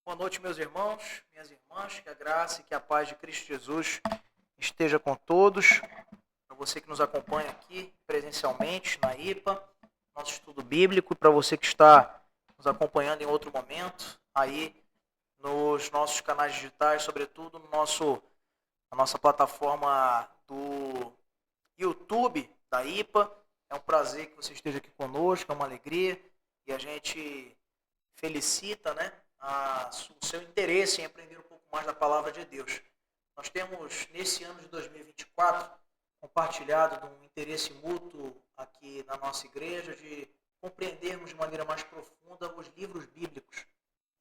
Boa noite, meus irmãos, minhas irmãs, que a graça e que a paz de Cristo Jesus esteja com todos. Para você que nos acompanha aqui presencialmente na IPA, nosso estudo bíblico, e para você que está nos acompanhando em outro momento, aí nos nossos canais digitais, sobretudo na nossa plataforma do YouTube da IPA. É um prazer que você esteja aqui conosco, é uma alegria e a gente felicita, né, o seu interesse em aprender um pouco mais da palavra de Deus. Nós temos, nesse ano de 2024, compartilhado de um interesse mútuo aqui na nossa igreja de compreendermos de maneira mais profunda os livros bíblicos.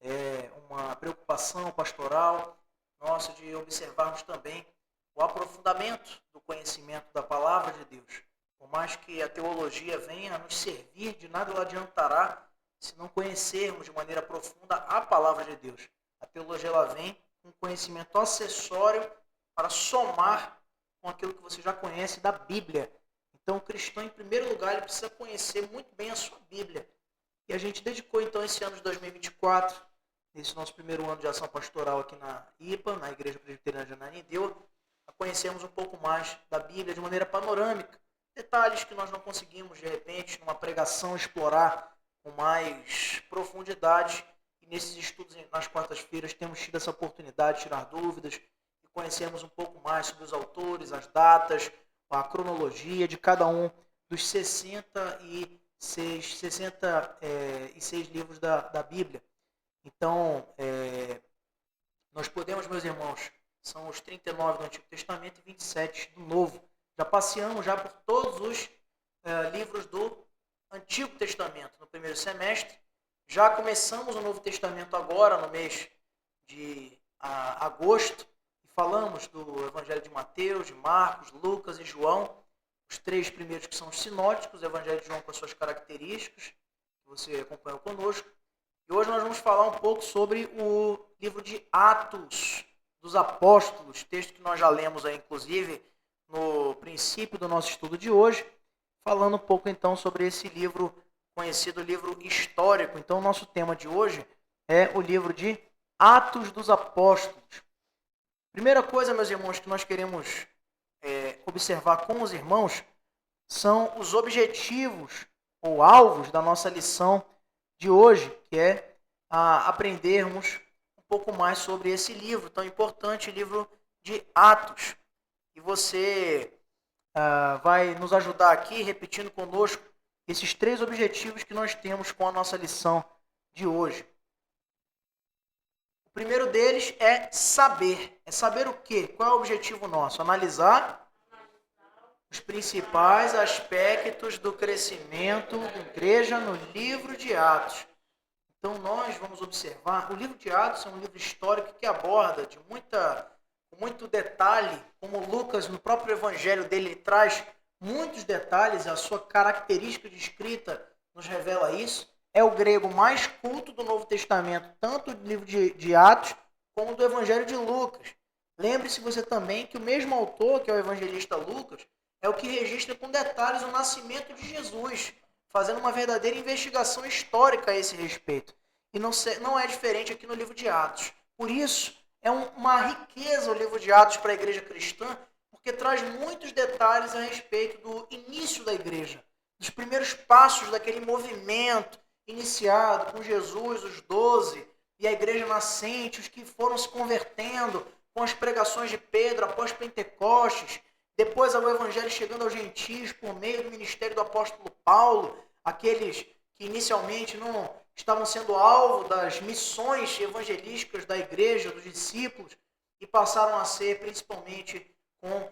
É uma preocupação pastoral nossa de observarmos também o aprofundamento do conhecimento da palavra de Deus. Por mais que a teologia venha a nos servir, de nada ela adiantará se não conhecermos de maneira profunda a palavra de Deus. A teologia ela vem com conhecimento acessório para somar com aquilo que você já conhece da Bíblia. Então, o cristão, em primeiro lugar, ele precisa conhecer muito bem a sua Bíblia. E a gente dedicou, então, esse ano de 2024, nesse nosso primeiro ano de ação pastoral aqui na IPA, na Igreja Presbiteriana de Ananindeua, a conhecermos um pouco mais da Bíblia de maneira panorâmica. Detalhes que nós não conseguimos, de repente, numa pregação, explorar com mais profundidade. E nesses estudos, nas quartas-feiras, temos tido essa oportunidade de tirar dúvidas e conhecermos um pouco mais sobre os autores, as datas, a cronologia de cada um dos 66 livros da Bíblia. Então, nós podemos, meus irmãos, são os 39 do Antigo Testamento e 27 do Novo. Já passeamos já por todos os livros do Antigo Testamento no primeiro semestre. Já começamos o Novo Testamento agora, no mês de agosto, e falamos do Evangelho de Mateus, de Marcos, Lucas e João, os três primeiros que são os sinóticos, o Evangelho de João com as suas características, que você acompanhou conosco. E hoje nós vamos falar um pouco sobre o livro de Atos dos Apóstolos, texto que nós já lemos aí, inclusive, no princípio do nosso estudo de hoje, falando um pouco então sobre esse livro, conhecido livro histórico. Então o nosso tema de hoje é o livro de Atos dos Apóstolos. Primeira coisa, meus irmãos, que nós queremos observar com os irmãos são os objetivos ou alvos da nossa lição de hoje, que é aprendermos um pouco mais sobre esse livro tão importante, livro de Atos. E você vai nos ajudar aqui, repetindo conosco, esses três objetivos que nós temos com a nossa lição de hoje. O primeiro deles é saber. É saber o quê? Qual é o objetivo nosso? Analisar os principais aspectos do crescimento da igreja no livro de Atos. Então nós vamos observar, o livro de Atos é um livro histórico que aborda com muito detalhe, como Lucas no próprio evangelho dele ele traz muitos detalhes, a sua característica de escrita nos revela isso. É o grego mais culto do Novo Testamento, tanto do livro de Atos como do evangelho de Lucas. Lembre-se você também que o mesmo autor, que é o evangelista Lucas, é o que registra com detalhes o nascimento de Jesus, fazendo uma verdadeira investigação histórica a esse respeito. E não é diferente aqui no livro de Atos. Por isso, é uma riqueza o livro de Atos para a igreja cristã, porque traz muitos detalhes a respeito do início da igreja, dos primeiros passos daquele movimento iniciado com Jesus, os 12, e a igreja nascente, os que foram se convertendo com as pregações de Pedro após Pentecostes, depois o evangelho chegando aos gentios por meio do ministério do apóstolo Paulo, aqueles que inicialmente não estavam sendo alvo das missões evangelísticas da igreja, dos discípulos, e passaram a ser principalmente com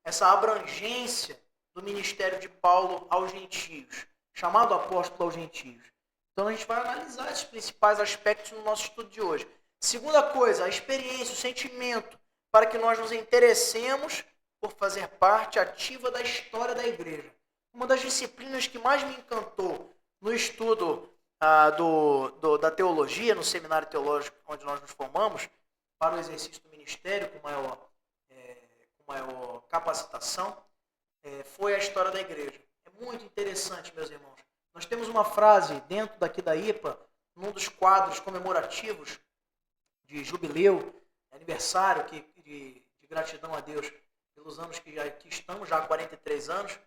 essa abrangência do ministério de Paulo aos gentios, chamado apóstolo aos gentios. Então a gente vai analisar esses principais aspectos no nosso estudo de hoje. Segunda coisa, a experiência, o sentimento, para que nós nos interessemos por fazer parte ativa da história da igreja. Uma das disciplinas que mais me encantou no estudo da teologia, no seminário teológico onde nós nos formamos, para o exercício do ministério com maior capacitação, foi a história da igreja. É muito interessante, meus irmãos. Nós temos uma frase dentro daqui da IPA, num dos quadros comemorativos de jubileu, aniversário de gratidão a Deus pelos anos que estamos, já há 43 anos.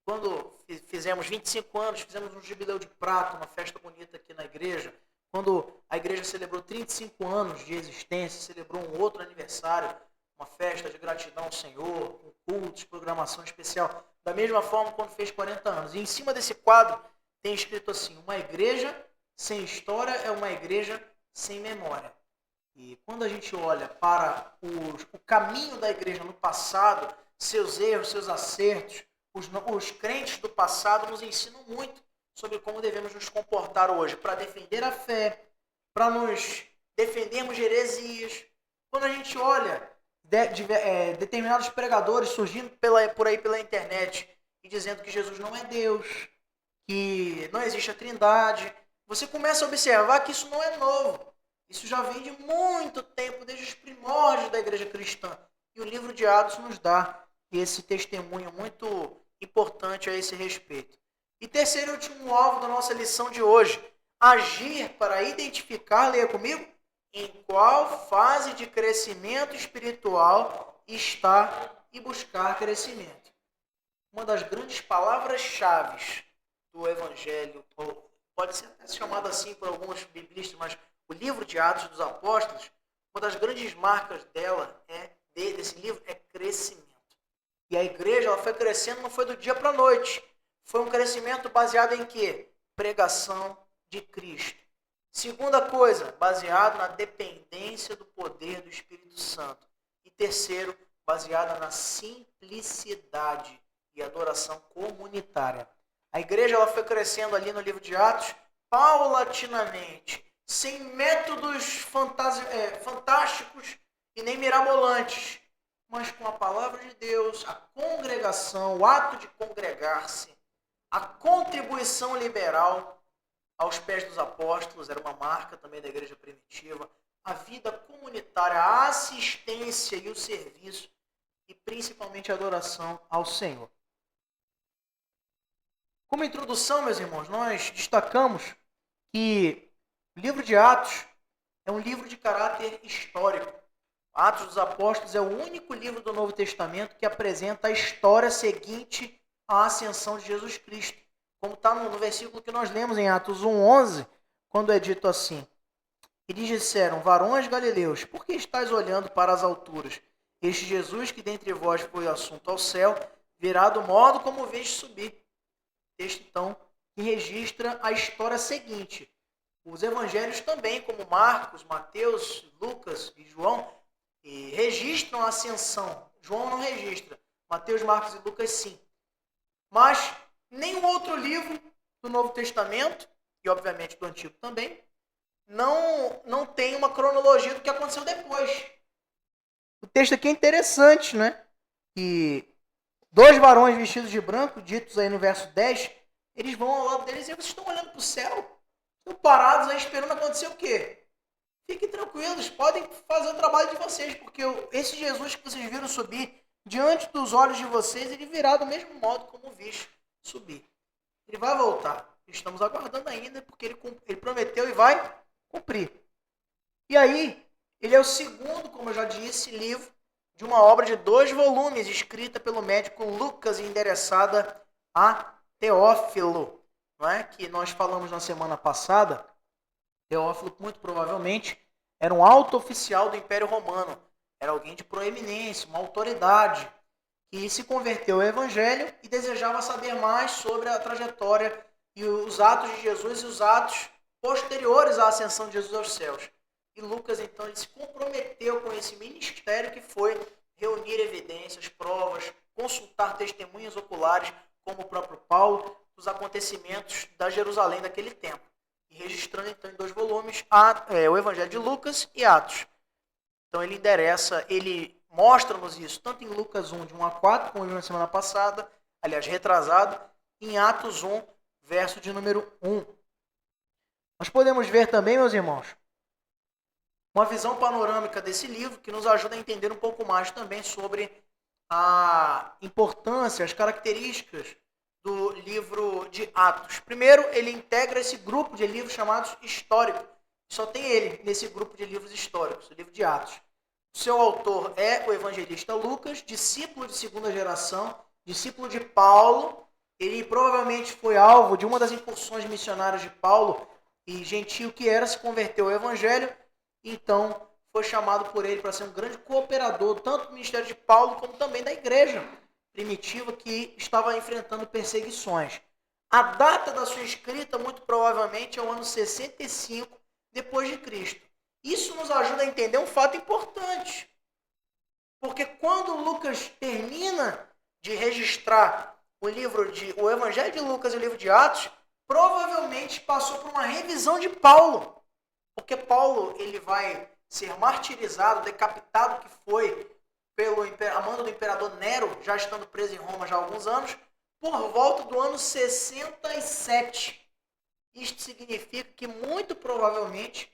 Quando fizemos 25 anos, fizemos um jubileu de prata, uma festa bonita aqui na igreja. Quando a igreja celebrou 35 anos de existência, celebrou um outro aniversário, uma festa de gratidão ao Senhor, com cultos, programação especial. Da mesma forma, quando fez 40 anos. E em cima desse quadro tem escrito assim: uma igreja sem história é uma igreja sem memória. E quando a gente olha para o caminho da igreja no passado, seus erros, seus acertos, os crentes do passado nos ensinam muito sobre como devemos nos comportar hoje para defender a fé, para nos defendermos de heresias. Quando a gente olha determinados pregadores surgindo por aí pela internet e dizendo que Jesus não é Deus, que não existe a Trindade, você começa a observar que isso não é novo. Isso já vem de muito tempo, desde os primórdios da igreja cristã. E o livro de Atos nos dá esse testemunho muito importante a esse respeito. E terceiro e último alvo da nossa lição de hoje: agir para identificar, leia comigo, em qual fase de crescimento espiritual está e buscar crescimento. Uma das grandes palavras-chave do Evangelho, ou pode ser até chamado assim por alguns biblistas, mas o livro de Atos dos Apóstolos, uma das grandes marcas desse livro é crescimento. E a igreja ela foi crescendo, não foi do dia para a noite. Foi um crescimento baseado em quê? Pregação de Cristo. Segunda coisa, baseado na dependência do poder do Espírito Santo. E terceiro, baseada na simplicidade e adoração comunitária. A igreja ela foi crescendo ali no livro de Atos paulatinamente, sem métodos fantásticos e nem mirabolantes, mas com a palavra de Deus, a congregação, o ato de congregar-se, a contribuição liberal aos pés dos apóstolos, era uma marca também da igreja primitiva, a vida comunitária, a assistência e o serviço, e principalmente a adoração ao Senhor. Como introdução, meus irmãos, nós destacamos que o livro de Atos é um livro de caráter histórico. Atos dos Apóstolos é o único livro do Novo Testamento que apresenta a história seguinte à ascensão de Jesus Cristo. Como está no versículo que nós lemos em Atos 1:11, quando é dito assim: eles disseram, varões galileus, por que estáis olhando para as alturas? Este Jesus que dentre vós foi assunto ao céu, virá do modo como vês subir. Texto, então, que registra a história seguinte. Os evangelhos também, como Marcos, Mateus, Lucas e João, registram a ascensão. João não registra. Mateus, Marcos e Lucas, sim. Mas nenhum outro livro do Novo Testamento, e obviamente do Antigo também, não tem uma cronologia do que aconteceu depois. O texto aqui é interessante, né? Que 2 varões vestidos de branco, ditos aí no verso 10, eles vão ao lado deles e vocês estão olhando para o céu, estão parados aí esperando acontecer o quê? Fiquem tranquilos, podem fazer o trabalho de vocês, porque esse Jesus que vocês viram subir diante dos olhos de vocês, ele virá do mesmo modo como viste subir. Ele vai voltar. Estamos aguardando ainda, porque ele prometeu e vai cumprir. E aí, ele é o segundo, como eu já disse, livro de uma obra de 2 volumes, escrita pelo médico Lucas e endereçada a Teófilo, não é? Que nós falamos na semana passada. Teófilo, muito provavelmente, era um alto oficial do Império Romano. Era alguém de proeminência, uma autoridade, que se converteu ao Evangelho e desejava saber mais sobre a trajetória e os atos de Jesus e os atos posteriores à ascensão de Jesus aos céus. E Lucas, então, ele se comprometeu com esse ministério que foi reunir evidências, provas, consultar testemunhas oculares, como o próprio Paulo, dos acontecimentos da Jerusalém daquele tempo. E registrando, então, em 2 volumes, o Evangelho de Lucas e Atos. Então, ele mostra-nos isso, tanto em Lucas 1, de 1 a 4, como eu vi na semana passada, aliás, retrasado, e em Atos 1, verso de número 1. Nós podemos ver também, meus irmãos, uma visão panorâmica desse livro que nos ajuda a entender um pouco mais também sobre a importância, as características do livro de Atos. Primeiro, ele integra esse grupo de livros chamados históricos. Só tem ele nesse grupo de livros históricos, o livro de Atos. O seu autor é o evangelista Lucas, discípulo de segunda geração, discípulo de Paulo. Ele provavelmente foi alvo de uma das incursões missionárias de Paulo, e gentio que era, se converteu ao evangelho, então foi chamado por ele para ser um grande cooperador, tanto do ministério de Paulo, como também da igreja primitiva que estava enfrentando perseguições. A data da sua escrita, muito provavelmente, é o ano 65 depois de Cristo. Isso nos ajuda a entender um fato importante. Porque quando Lucas termina de registrar o Evangelho de Lucas e o livro de Atos, provavelmente passou por uma revisão de Paulo. Porque Paulo ele vai ser martirizado, decapitado, que foi a mando do imperador Nero, já estando preso em Roma já há alguns anos, por volta do ano 67. Isto significa que, muito provavelmente,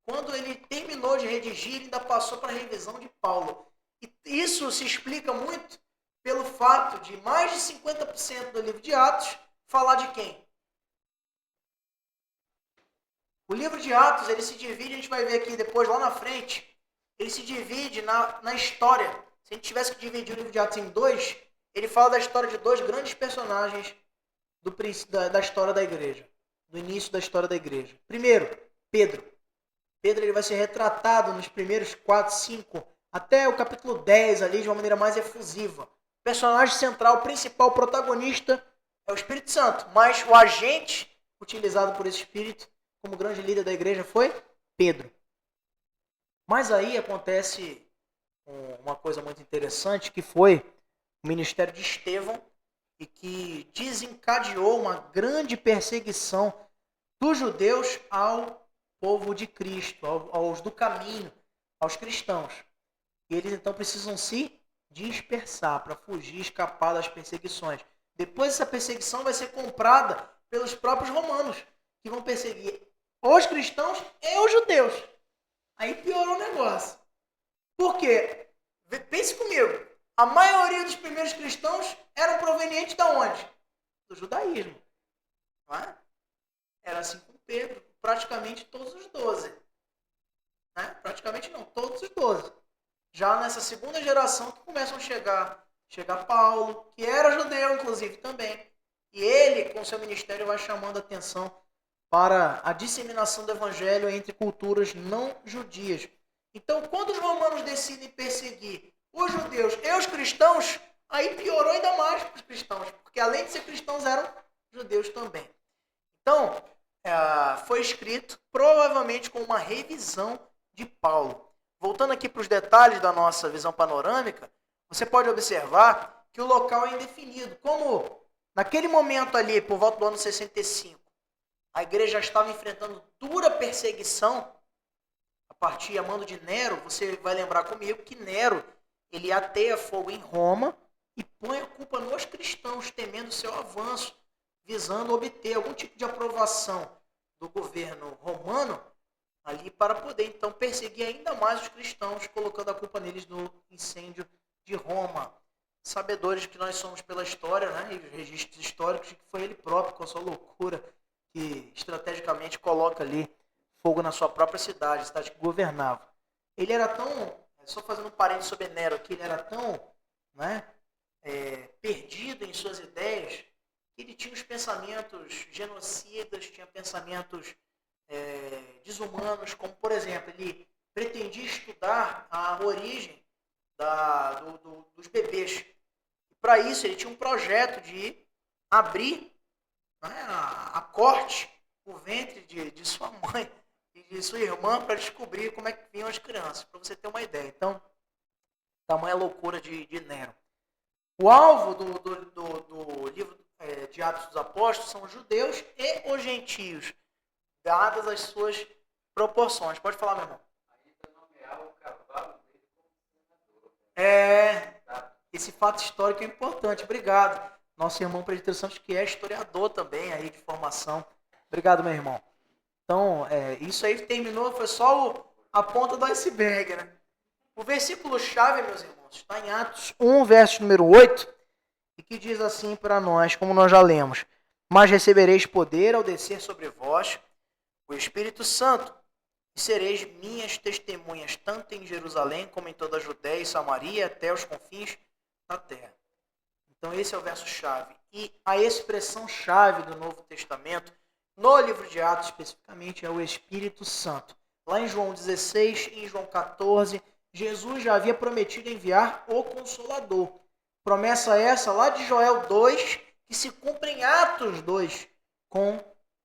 quando ele terminou de redigir, ele ainda passou para a revisão de Paulo. E isso se explica muito pelo fato de mais de 50% do livro de Atos falar de quem? O livro de Atos, ele se divide, a gente vai ver aqui depois, lá na frente, ele se divide na história. Se a gente tivesse que dividir o livro de Atos em dois, ele fala da história de dois grandes personagens da história da igreja, do início da história da igreja. Primeiro, Pedro. Pedro ele vai ser retratado nos primeiros 4, 5, até o capítulo 10 ali, de uma maneira mais efusiva. O personagem central, o principal protagonista é o Espírito Santo, mas o agente utilizado por esse Espírito como grande líder da igreja foi Pedro. Mas aí acontece uma coisa muito interessante, que foi o ministério de Estevão, e que desencadeou uma grande perseguição dos judeus ao povo de Cristo, aos do caminho, aos cristãos. E eles então precisam se dispersar para fugir, escapar das perseguições. Depois essa perseguição vai ser comprada pelos próprios romanos, que vão perseguir os cristãos e os judeus. Aí piorou o negócio. Por quê? Pense comigo. A maioria dos primeiros cristãos eram provenientes de onde? Do judaísmo. Não é? Era assim com Pedro, praticamente todos os 12. Né? Praticamente não, todos os 12. Já nessa segunda geração que começam a chegar Paulo, que era judeu inclusive também. E ele, com seu ministério, vai chamando a atenção para a disseminação do evangelho entre culturas não judias. Então, quando os romanos decidem perseguir os judeus e os cristãos, aí piorou ainda mais para os cristãos, porque além de ser cristãos, eram judeus também. Então, foi escrito provavelmente com uma revisão de Paulo. Voltando aqui para os detalhes da nossa visão panorâmica, você pode observar que o local é indefinido. Como naquele momento ali, por volta do ano 65, a igreja já estava enfrentando dura perseguição, a partir a mando de Nero, você vai lembrar comigo que Nero ele ateia fogo em Roma e põe a culpa nos cristãos, temendo seu avanço, visando obter algum tipo de aprovação do governo romano ali para poder então perseguir ainda mais os cristãos, colocando a culpa neles no incêndio de Roma. Sabedores que nós somos pela história, né, e os registros históricos, de que foi ele próprio, com a sua loucura, que estrategicamente coloca ali fogo na sua própria cidade que governava. Ele era tão, só fazendo um parênteses sobre Nero aqui, ele era tão perdido em suas ideias, que ele tinha os pensamentos genocidas, tinha pensamentos desumanos, como, por exemplo, ele pretendia estudar a origem dos bebês. Para isso, ele tinha um projeto de abrir a corte, o ventre de sua mãe e de sua irmã para descobrir como é que vinham as crianças, para você ter uma ideia. Então, tamanha loucura de Nero. O alvo do livro de Atos dos Apóstolos são os judeus e os gentios, dadas as suas proporções. Pode falar, meu irmão. Esse fato histórico é importante. Obrigado. Nosso irmão Presbítero Santos, que é historiador também aí de formação. Obrigado, meu irmão. Então, isso aí terminou, foi só a ponta do iceberg, né? O versículo-chave, meus irmãos, está em Atos 1, verso número 8, e que diz assim para nós, como nós já lemos: mas recebereis poder ao descer sobre vós o Espírito Santo, e sereis minhas testemunhas, tanto em Jerusalém como em toda a Judéia e Samaria, até os confins da terra. Então esse é o verso-chave. E a expressão-chave do Novo Testamento, no livro de Atos especificamente, é o Espírito Santo. Lá em João 16 e em João 14, Jesus já havia prometido enviar o Consolador. Promessa essa lá de Joel 2, que se cumpre em Atos 2, com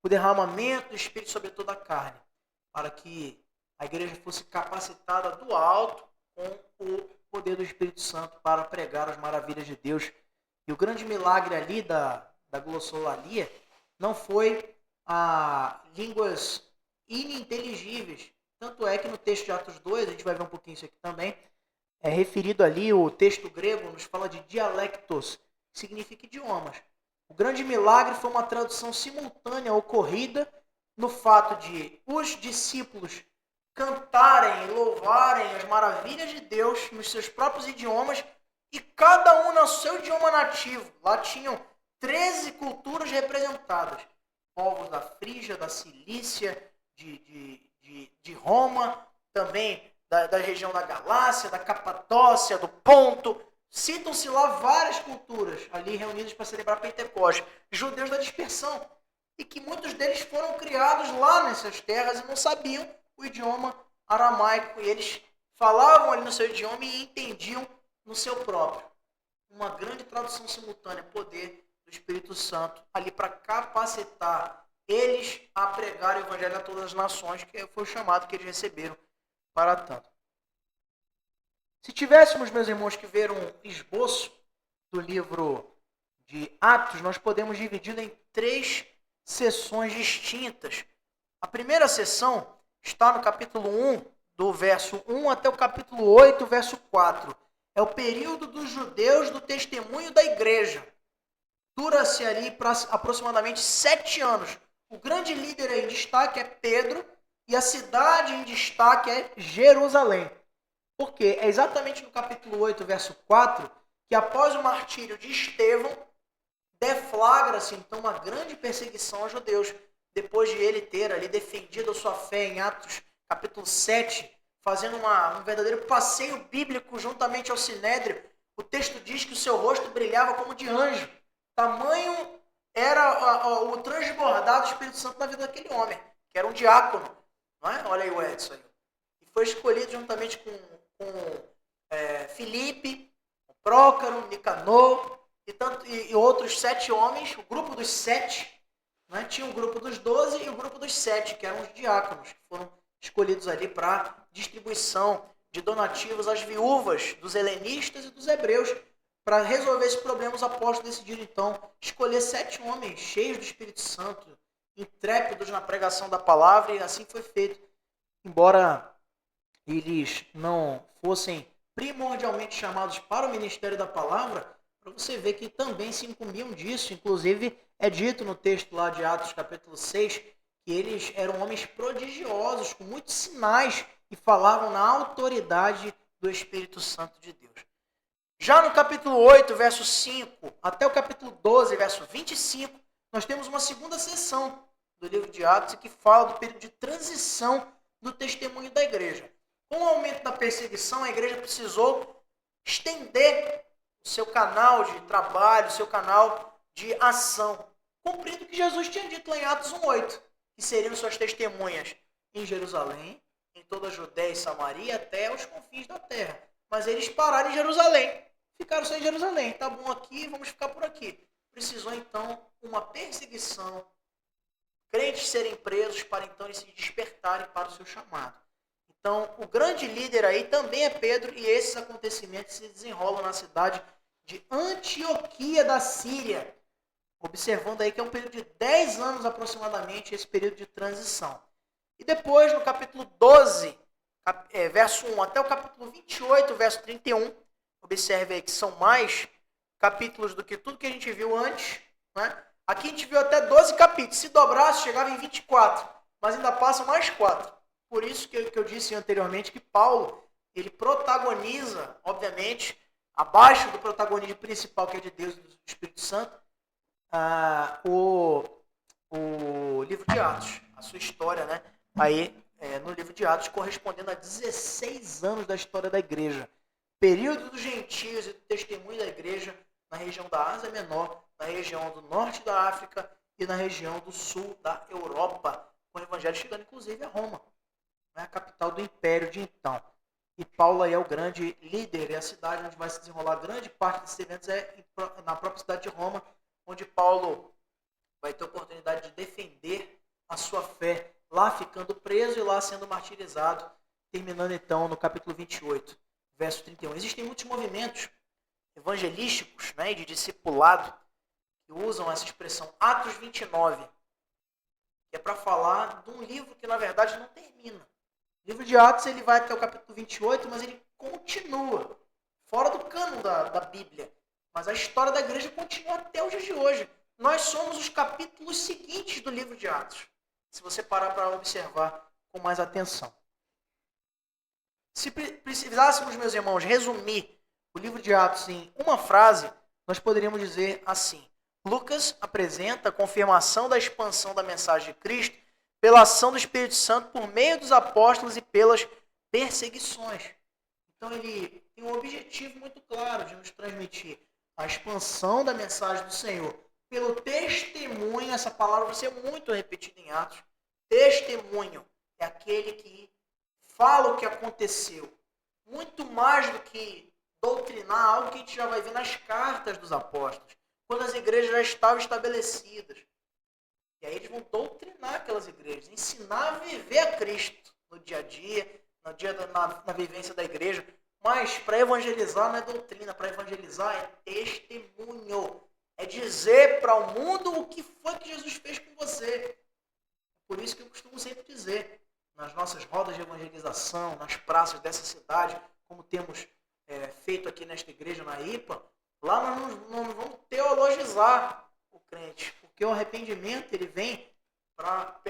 o derramamento do Espírito sobre toda a carne, para que a igreja fosse capacitada do alto com o poder do Espírito Santo para pregar as maravilhas de Deus. E o grande milagre ali da glossolalia não foi línguas ininteligíveis. Tanto é que no texto de Atos 2, a gente vai ver um pouquinho isso aqui também, é referido ali, o texto grego nos fala de dialectos, que significa idiomas. O grande milagre foi uma tradução simultânea ocorrida no fato de os discípulos cantarem e louvarem as maravilhas de Deus nos seus próprios idiomas, e cada um no seu idioma nativo. Lá tinham 13 culturas representadas. Povos da Frígia, da Cilícia, de Roma, também da região da Galácia, da Capadócia, do Ponto. Citam-se lá várias culturas ali reunidas para celebrar Pentecostes. Judeus da dispersão. E que muitos deles foram criados lá nessas terras e não sabiam o idioma aramaico. E eles falavam ali no seu idioma e entendiam no seu próprio. Uma grande tradução simultânea, poder do Espírito Santo, ali para capacitar eles a pregar o evangelho a todas as nações, que foi o chamado que eles receberam para tanto. Se tivéssemos, meus irmãos, que ver um esboço do livro de Atos, nós podemos dividi-lo em 3 sessões distintas. A primeira sessão está no capítulo 1, do verso 1 até o capítulo 8, verso 4. É o período dos judeus do testemunho da igreja. Dura-se ali para aproximadamente 7 anos. O grande líder em destaque é Pedro e a cidade em destaque é Jerusalém. Porque é exatamente no capítulo 8, verso 4, que após o martírio de Estevão, deflagra-se então uma grande perseguição aos judeus. Depois de ele ter ali defendido a sua fé em Atos capítulo 7, fazendo um verdadeiro passeio bíblico juntamente ao Sinédrio, o texto diz que o seu rosto brilhava como de anjo. Tamanho era o transbordar do Espírito Santo na vida daquele homem, que era um diácono. Não é? Olha aí o Edson aí. E foi escolhido juntamente com Filipe, Prócaro, Nicanor e outros 7 homens, o grupo dos 7. Né? Tinha o grupo dos 12 e o grupo dos 7, que eram os diáconos, que foram escolhidos ali para distribuição de donativos às viúvas dos helenistas e dos hebreus. Para resolver esse problema, os apóstolos decidiram, então, escolher 7 homens cheios do Espírito Santo, intrépidos na pregação da palavra, e assim foi feito. Embora eles não fossem primordialmente chamados para o ministério da palavra, para você ver que também se incumbiam disso. Inclusive, é dito no texto lá de Atos, capítulo 6, que eles eram homens prodigiosos, com muitos sinais, e falavam na autoridade do Espírito Santo de Deus. Já no capítulo 8, verso 5, até o capítulo 12, verso 25, nós temos uma segunda sessão do livro de Atos, que fala do período de transição do testemunho da igreja. Com o aumento da perseguição, a igreja precisou estender o seu canal de trabalho, o seu canal de ação, cumprindo o que Jesus tinha dito lá em Atos 1:8, que seriam suas testemunhas em Jerusalém, em toda a Judéia e Samaria, até os confins da terra. Mas eles pararam em Jerusalém, ficaram só em Jerusalém. Tá bom aqui, vamos ficar por aqui. Precisou então uma perseguição, crentes serem presos para então eles se despertarem para o seu chamado. Então, o grande líder aí também é Pedro, e esses acontecimentos se desenrolam na cidade de Antioquia da Síria. Observando aí que é um período de 10 anos aproximadamente, esse período de transição. E depois, no capítulo 12, verso 1, até o capítulo 28, verso 31, observe aí que são mais capítulos do que tudo que a gente viu antes. Né? Aqui a gente viu até 12 capítulos. Se dobrasse, chegava em 24, mas ainda passam mais 4. Por isso que eu disse anteriormente que Paulo, ele protagoniza, obviamente, abaixo do protagonismo principal, que é de Deus e do Espírito Santo, o livro de Atos, a sua história, né? Aí, no livro de Atos, correspondendo a 16 anos da história da igreja. Período dos gentios e do testemunho da igreja na região da Ásia Menor, na região do norte da África e na região do sul da Europa, com o evangelho chegando inclusive a Roma, né, a capital do império de então. E Paulo aí é o grande líder, e a cidade onde vai se desenrolar grande parte desses eventos é na própria cidade de Roma, onde Paulo vai ter a oportunidade de defender a sua fé, lá ficando preso e lá sendo martirizado, terminando então no capítulo 28, verso 31. Existem muitos movimentos evangelísticos, né, de discipulado que usam essa expressão Atos 29, que é para falar de um livro que na verdade não termina. O livro de Atos ele vai até o capítulo 28, mas ele continua, fora do cânon da Bíblia. Mas a história da igreja continua até os dias de hoje. Nós somos os capítulos seguintes do livro de Atos, se você parar para observar com mais atenção. Se precisássemos, meus irmãos, resumir o livro de Atos em uma frase, nós poderíamos dizer assim: Lucas apresenta a confirmação da expansão da mensagem de Cristo pela ação do Espírito Santo por meio dos apóstolos e pelas perseguições. Então ele tem um objetivo muito claro de nos transmitir a expansão da mensagem do Senhor pelo testemunho. Essa palavra vai ser muito repetida em Atos. Testemunho é aquele que fala o que aconteceu. Muito mais do que doutrinar, algo que a gente já vai ver nas cartas dos apóstolos, quando as igrejas já estavam estabelecidas. E aí eles vão doutrinar aquelas igrejas, ensinar a viver a Cristo no dia a dia, na vivência da igreja. Mas para evangelizar não é doutrina, para evangelizar é testemunho. É dizer para o mundo o que foi que Jesus fez com você. Por isso que eu costumo sempre dizer, nas nossas rodas de evangelização, nas praças dessa cidade, como temos feito aqui nesta igreja, na IPA, lá nós não vamos teologizar o crente, porque o arrependimento ele vem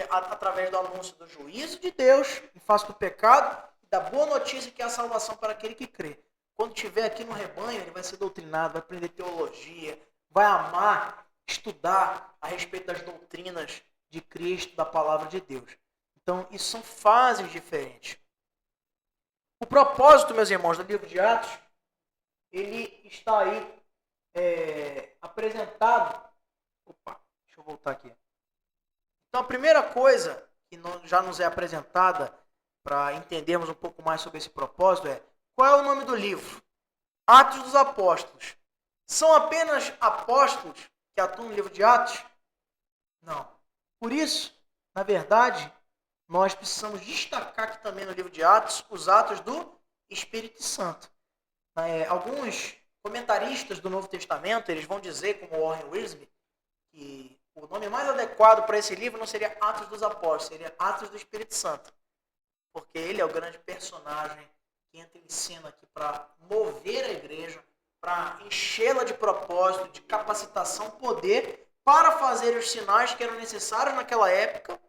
através do anúncio do juízo de Deus em face do pecado e da boa notícia que é a salvação para aquele que crê. Quando estiver aqui no rebanho, ele vai ser doutrinado, vai aprender teologia, vai amar, estudar a respeito das doutrinas de Cristo, da palavra de Deus. Então, isso são fases diferentes. O propósito, meus irmãos, do livro de Atos, ele está aí apresentado. Opa, deixa eu voltar aqui. Então, a primeira coisa que já nos é apresentada para entendermos um pouco mais sobre esse propósito é: qual é o nome do livro? Atos dos Apóstolos. São apenas apóstolos que atuam no livro de Atos? Não. Por isso, na verdade, nós precisamos destacar aqui também no livro de Atos os atos do Espírito Santo. Alguns comentaristas do Novo Testamento, eles vão dizer, como Warren Wiersbe, que o nome mais adequado para esse livro não seria Atos dos Apóstolos, seria Atos do Espírito Santo. Porque ele é o grande personagem que entra em cena aqui para mover a igreja, para enchê-la de propósito, de capacitação, poder, para fazer os sinais que eram necessários naquela época.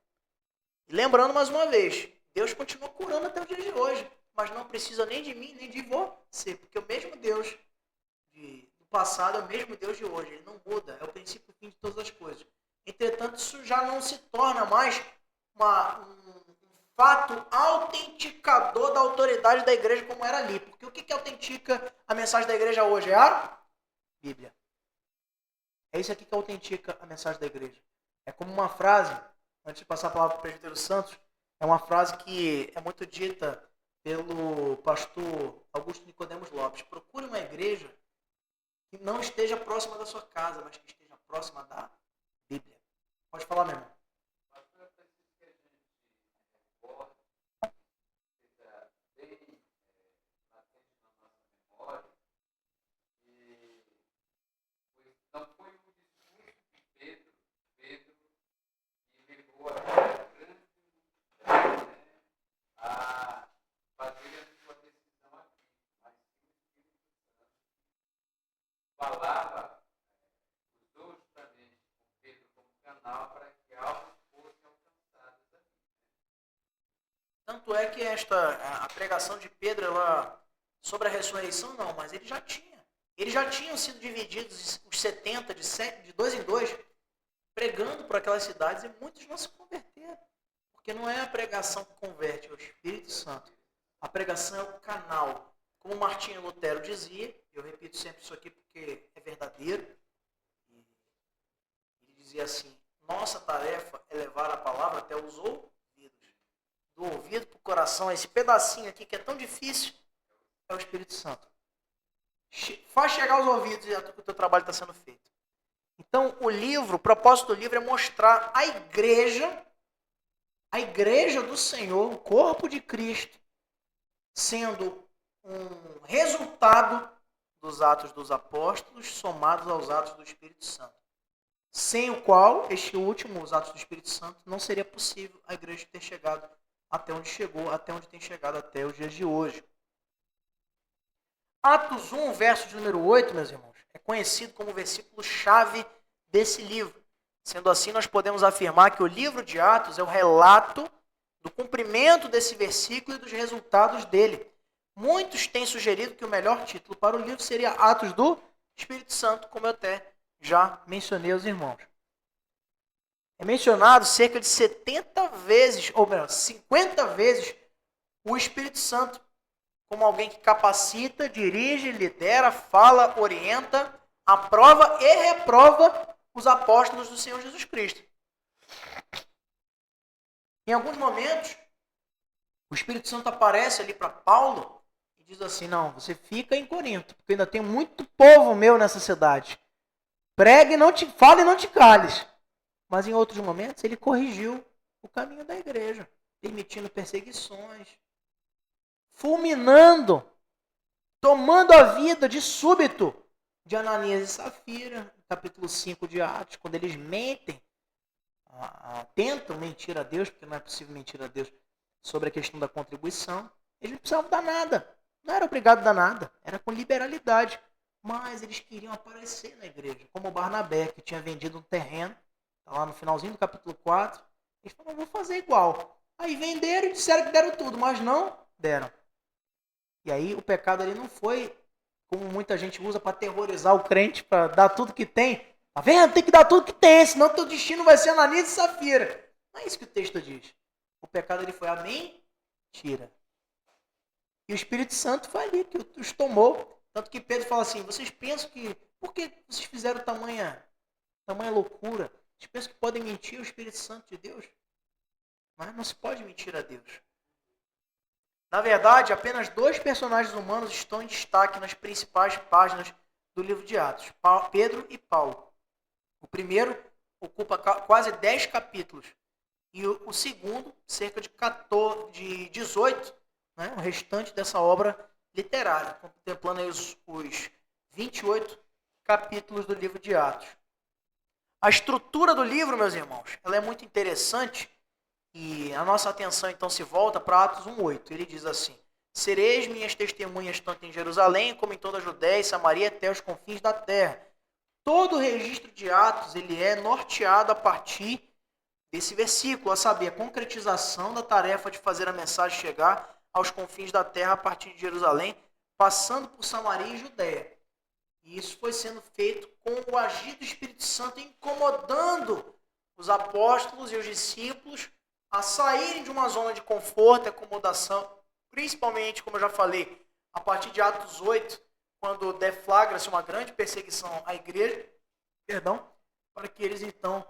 E lembrando mais uma vez, Deus continua curando até o dia de hoje, mas não precisa nem de mim, nem de você, porque o mesmo Deus do passado é o mesmo Deus de hoje, ele não muda, é o princípio e fim de todas as coisas. Entretanto, isso já não se torna mais um fato autenticador da autoridade da igreja como era ali, porque o que autentica a mensagem da igreja hoje? É a Bíblia. É isso aqui que autentica a mensagem da igreja. É como uma frase, antes de passar a palavra para o presbítero Santos, é uma frase que é muito dita pelo pastor Augusto Nicodemos Lopes. Procure uma igreja que não esteja próxima da sua casa, mas que esteja próxima da Bíblia. Pode falar, meu irmão. Falava, usou justamente o Pedro como canal para que almas fossem alcançadas aqui. Tanto é que a pregação de Pedro ela, sobre a ressurreição, não, mas ele já tinha Eles já tinham sido divididos, os 70, de dois em dois, pregando por aquelas cidades, e muitos não se converteram. Porque não é a pregação que converte, é o Espírito Santo. A pregação é o canal. Como Martinho Lutero dizia, eu repito sempre isso aqui porque é verdadeiro, ele dizia assim: nossa tarefa é levar a palavra até os ouvidos. Do ouvido para o coração, esse pedacinho aqui que é tão difícil, é o Espírito Santo. Faz chegar aos ouvidos e o teu trabalho está sendo feito. Então, o propósito do livro é mostrar a igreja do Senhor, o corpo de Cristo, sendo um resultado dos atos dos apóstolos somados aos atos do Espírito Santo. Sem o qual, este último, os atos do Espírito Santo, não seria possível a igreja ter chegado até onde chegou, até onde tem chegado até os dias de hoje. Atos 1, verso de número 8, meus irmãos, é conhecido como o versículo-chave desse livro. Sendo assim, nós podemos afirmar que o livro de Atos é o relato do cumprimento desse versículo e dos resultados dele. Muitos têm sugerido que o melhor título para o livro seria Atos do Espírito Santo, como eu até já mencionei aos irmãos. É mencionado cerca de 70 vezes, ou melhor, 50 vezes, o Espírito Santo como alguém que capacita, dirige, lidera, fala, orienta, aprova e reprova os apóstolos do Senhor Jesus Cristo. Em alguns momentos, o Espírito Santo aparece ali para Paulo e diz assim: não, você fica em Corinto, porque ainda tem muito povo meu nessa cidade. Pregue, fale e não te cales. Mas em outros momentos ele corrigiu o caminho da igreja, permitindo perseguições, fulminando, tomando a vida de súbito de Ananias e Safira, no capítulo 5 de Atos, quando eles mentem, tentam mentir a Deus, porque não é possível mentir a Deus sobre a questão da contribuição. Eles não precisavam dar nada, não era obrigado a dar nada, era com liberalidade. Mas eles queriam aparecer na igreja, como o Barnabé, que tinha vendido um terreno, está lá no finalzinho do capítulo 4, eles falaram: vou fazer igual. Aí venderam e disseram que deram tudo, mas não deram. E aí o pecado ali não foi como muita gente usa para aterrorizar o crente, para dar tudo que tem. Tá vendo? Tem que dar tudo que tem, senão teu destino vai ser Ananias e Safira. Não é isso que o texto diz. O pecado ali foi a mentira. E o Espírito Santo foi ali que os tomou. Tanto que Pedro fala assim: vocês pensam que... Por que vocês fizeram tamanha loucura? Vocês pensam que podem mentir o Espírito Santo de Deus? Mas não se pode mentir a Deus. Na verdade, apenas 2 personagens humanos estão em destaque nas principais páginas do livro de Atos: Pedro e Paulo. O primeiro ocupa quase 10 capítulos. E o segundo, cerca de 18, né, o restante dessa obra literária, contemplando aí os 28 capítulos do livro de Atos. A estrutura do livro, meus irmãos, ela é muito interessante. E a nossa atenção então se volta para Atos 1:8. Ele diz assim: sereis minhas testemunhas tanto em Jerusalém como em toda a Judéia e Samaria até os confins da terra. Todo o registro de Atos ele é norteado a partir desse versículo, a saber, a concretização da tarefa de fazer a mensagem chegar aos confins da terra a partir de Jerusalém, passando por Samaria e Judéia. E isso foi sendo feito com o agir do Espírito Santo, incomodando os apóstolos e os discípulos a saírem de uma zona de conforto e acomodação, principalmente, como eu já falei, a partir de Atos 8, quando deflagra-se uma grande perseguição à igreja, para que eles então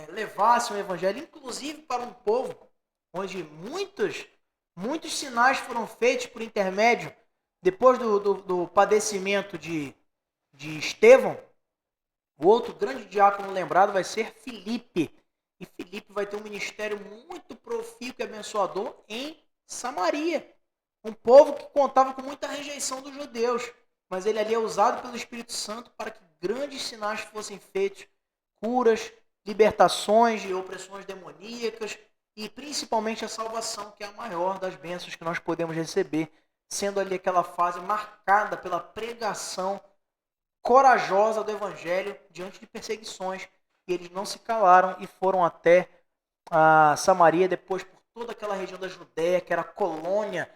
levassem o evangelho, inclusive para um povo onde muitos sinais foram feitos por intermédio, depois do padecimento de Estevão. O outro grande diácono lembrado vai ser Filipe. E Filipe vai ter um ministério muito profícuo e abençoador em Samaria. Um povo que contava com muita rejeição dos judeus. Mas ele ali é usado pelo Espírito Santo para que grandes sinais fossem feitos. Curas, libertações de opressões demoníacas e principalmente a salvação, que é a maior das bênçãos que nós podemos receber. Sendo ali aquela fase marcada pela pregação corajosa do Evangelho diante de perseguições. E eles não se calaram e foram até a Samaria, depois por toda aquela região da Judéia, que era colônia,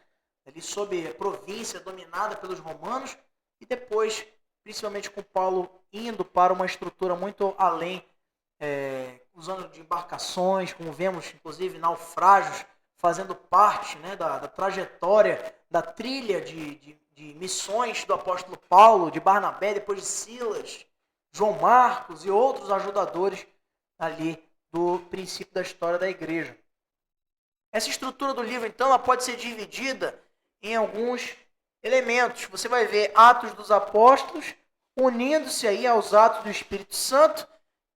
ali sob a província dominada pelos romanos, e depois principalmente com Paulo indo para uma estrutura muito além, usando de embarcações, como vemos, inclusive, naufrágios, fazendo parte, né, da trajetória, da trilha de missões do apóstolo Paulo, de Barnabé, depois de Silas, João Marcos e outros ajudadores ali do princípio da história da igreja. Essa estrutura do livro, então, ela pode ser dividida em alguns elementos. Você vai ver Atos dos Apóstolos, unindo-se aí aos Atos do Espírito Santo,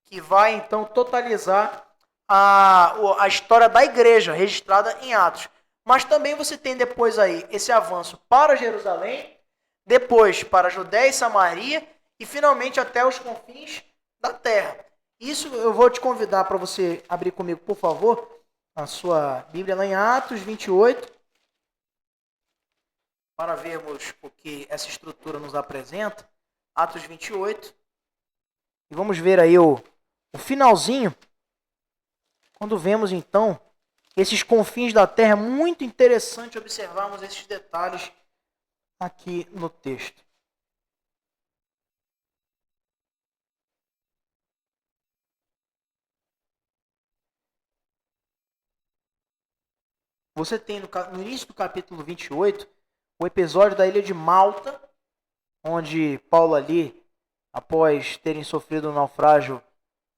que vai, então, totalizar a história da igreja, registrada em Atos. Mas também você tem depois aí esse avanço para Jerusalém, depois para Judéia e Samaria, e finalmente até os confins da terra. Isso eu vou te convidar para você abrir comigo, por favor, a sua Bíblia lá em Atos 28, para vermos o que essa estrutura nos apresenta. Atos 28. E vamos ver aí o finalzinho, quando vemos então esses confins da terra. É muito interessante observarmos esses detalhes aqui no texto. Você tem no início do capítulo 28 o episódio da ilha de Malta, onde Paulo ali, após terem sofrido um naufrágio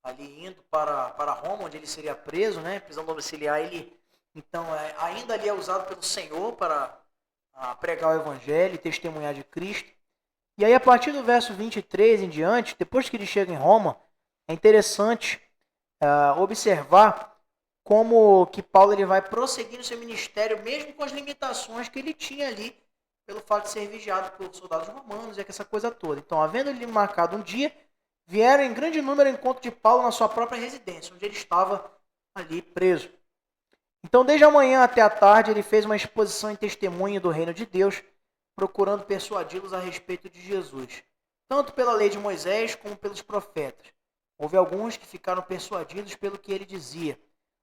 ali indo para Roma, onde ele seria preso, né, prisão domiciliar, ele então ainda ali é usado pelo Senhor para pregar o evangelho e testemunhar de Cristo. E aí a partir do verso 23 em diante, depois que ele chega em Roma, é interessante observar como que Paulo ele vai prosseguir no seu ministério, mesmo com as limitações que ele tinha ali, pelo fato de ser vigiado por soldados romanos e essa coisa toda. Então, havendo ele marcado um dia, vieram em grande número ao encontro de Paulo na sua própria residência, onde ele estava ali preso. Então, desde a manhã até a tarde, ele fez uma exposição em testemunho do reino de Deus, procurando persuadi-los a respeito de Jesus, tanto pela lei de Moisés como pelos profetas. Houve alguns que ficaram persuadidos pelo que ele dizia.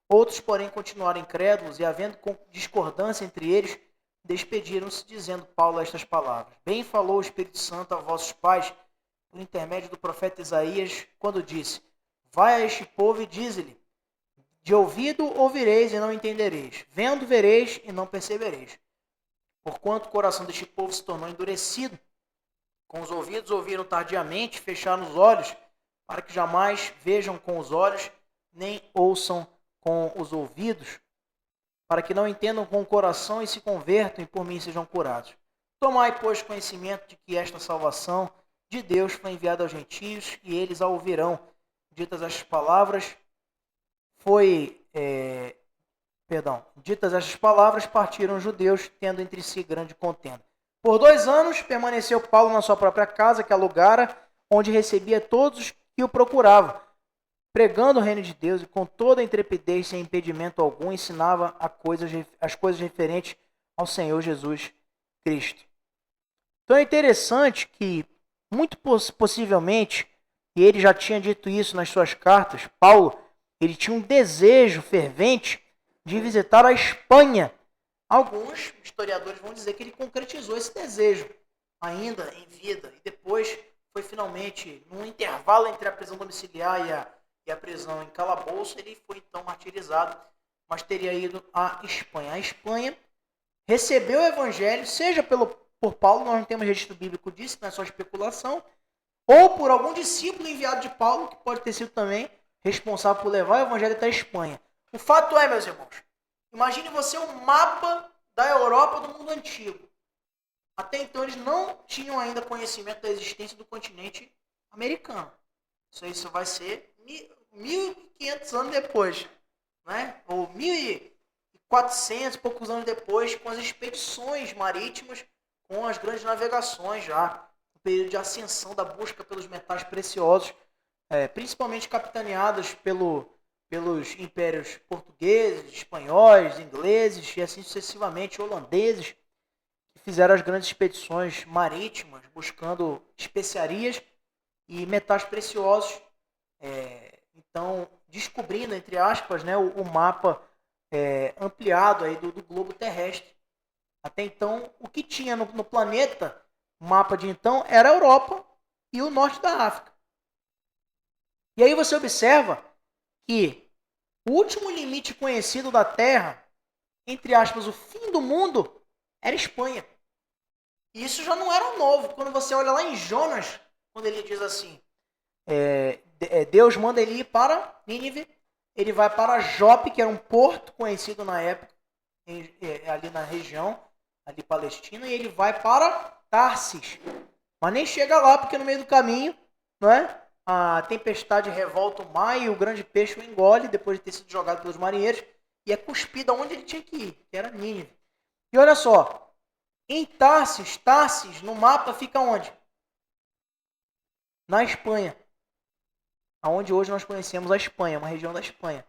Outros, porém, continuaram incrédulos e, havendo discordância entre eles, despediram-se, dizendo Paulo estas palavras: Bem falou o Espírito Santo a vossos pais, por intermédio do profeta Isaías, quando disse: Vai a este povo e dize-lhe: De ouvido ouvireis e não entendereis, vendo vereis e não percebereis. Porquanto o coração deste povo se tornou endurecido, com os ouvidos ouviram tardiamente, fecharam os olhos, para que jamais vejam com os olhos, nem ouçam com os ouvidos, para que não entendam com o coração e se convertam e por mim sejam curados. Tomai, pois, conhecimento de que esta salvação de Deus foi enviada aos gentios e eles a ouvirão. Ditas estas palavras, partiram os judeus, tendo entre si grande contenda. Por 2 anos permaneceu Paulo na sua própria casa, que alugara, onde recebia todos que o procuravam, pregando o reino de Deus e com toda a intrepidez, sem impedimento algum, ensinava as coisas referentes ao Senhor Jesus Cristo. Então é interessante que, muito possivelmente, e ele já tinha dito isso nas suas cartas, Paulo, ele tinha um desejo fervente de visitar a Espanha. Alguns historiadores vão dizer que ele concretizou esse desejo ainda em vida, e depois foi finalmente, num intervalo entre a prisão domiciliar e a prisão em calabouço, ele foi então martirizado, mas teria ido à Espanha. A Espanha recebeu o evangelho, seja por Paulo, nós não temos registro bíblico disso, não é só especulação, ou por algum discípulo enviado de Paulo, que pode ter sido também responsável por levar o evangelho até a Espanha. O fato é, meus irmãos, imagine você um mapa da Europa do mundo antigo. Até então eles não tinham ainda conhecimento da existência do continente americano. Isso vai ser 1.500 anos depois, né? Ou 1.400, poucos anos depois, com as expedições marítimas, com as grandes navegações já, o período de ascensão da busca pelos metais preciosos, principalmente capitaneadas pelos impérios portugueses, espanhóis, ingleses e assim sucessivamente holandeses, que fizeram as grandes expedições marítimas buscando especiarias e metais preciosos, então descobrindo, entre aspas, né, o mapa ampliado aí do globo terrestre. Até então, o que tinha no planeta, o mapa de então, era a Europa e o norte da África. E aí você observa que o último limite conhecido da Terra, entre aspas, o fim do mundo, era Espanha. E isso já não era um novo. Quando você olha lá em Jonas, quando ele diz assim, Deus manda ele ir para Nínive, ele vai para Jope, que era um porto conhecido na época, ali na região, ali Palestina, e ele vai para Tarsis. Mas nem chega lá, porque no meio do caminho, não é? A tempestade revolta o mar e o grande peixe o engole, depois de ter sido jogado pelos marinheiros, e é cuspido aonde ele tinha que ir, que era Nínive. E olha só, em Tarsis, no mapa fica onde? Na Espanha. Aonde hoje nós conhecemos a Espanha, uma região da Espanha.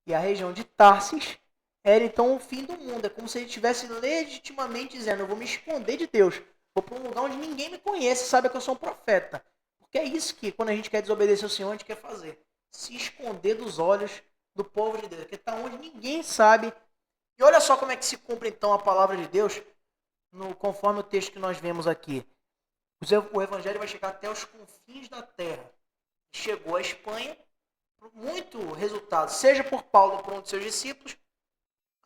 E a região de Tarsis era então o fim do mundo. É como se ele estivesse legitimamente dizendo, eu vou me esconder de Deus. Vou para um lugar onde ninguém me conhece, sabe que eu sou um profeta. Porque é isso que, quando a gente quer desobedecer o Senhor, a gente quer fazer. Se esconder dos olhos do povo de Deus. Que está onde ninguém sabe. E olha só como é que se cumpre então a palavra de Deus, conforme o texto que nós vemos aqui. O evangelho vai chegar até os confins da terra. Chegou à Espanha, muito resultado, seja por Paulo ou por um de seus discípulos,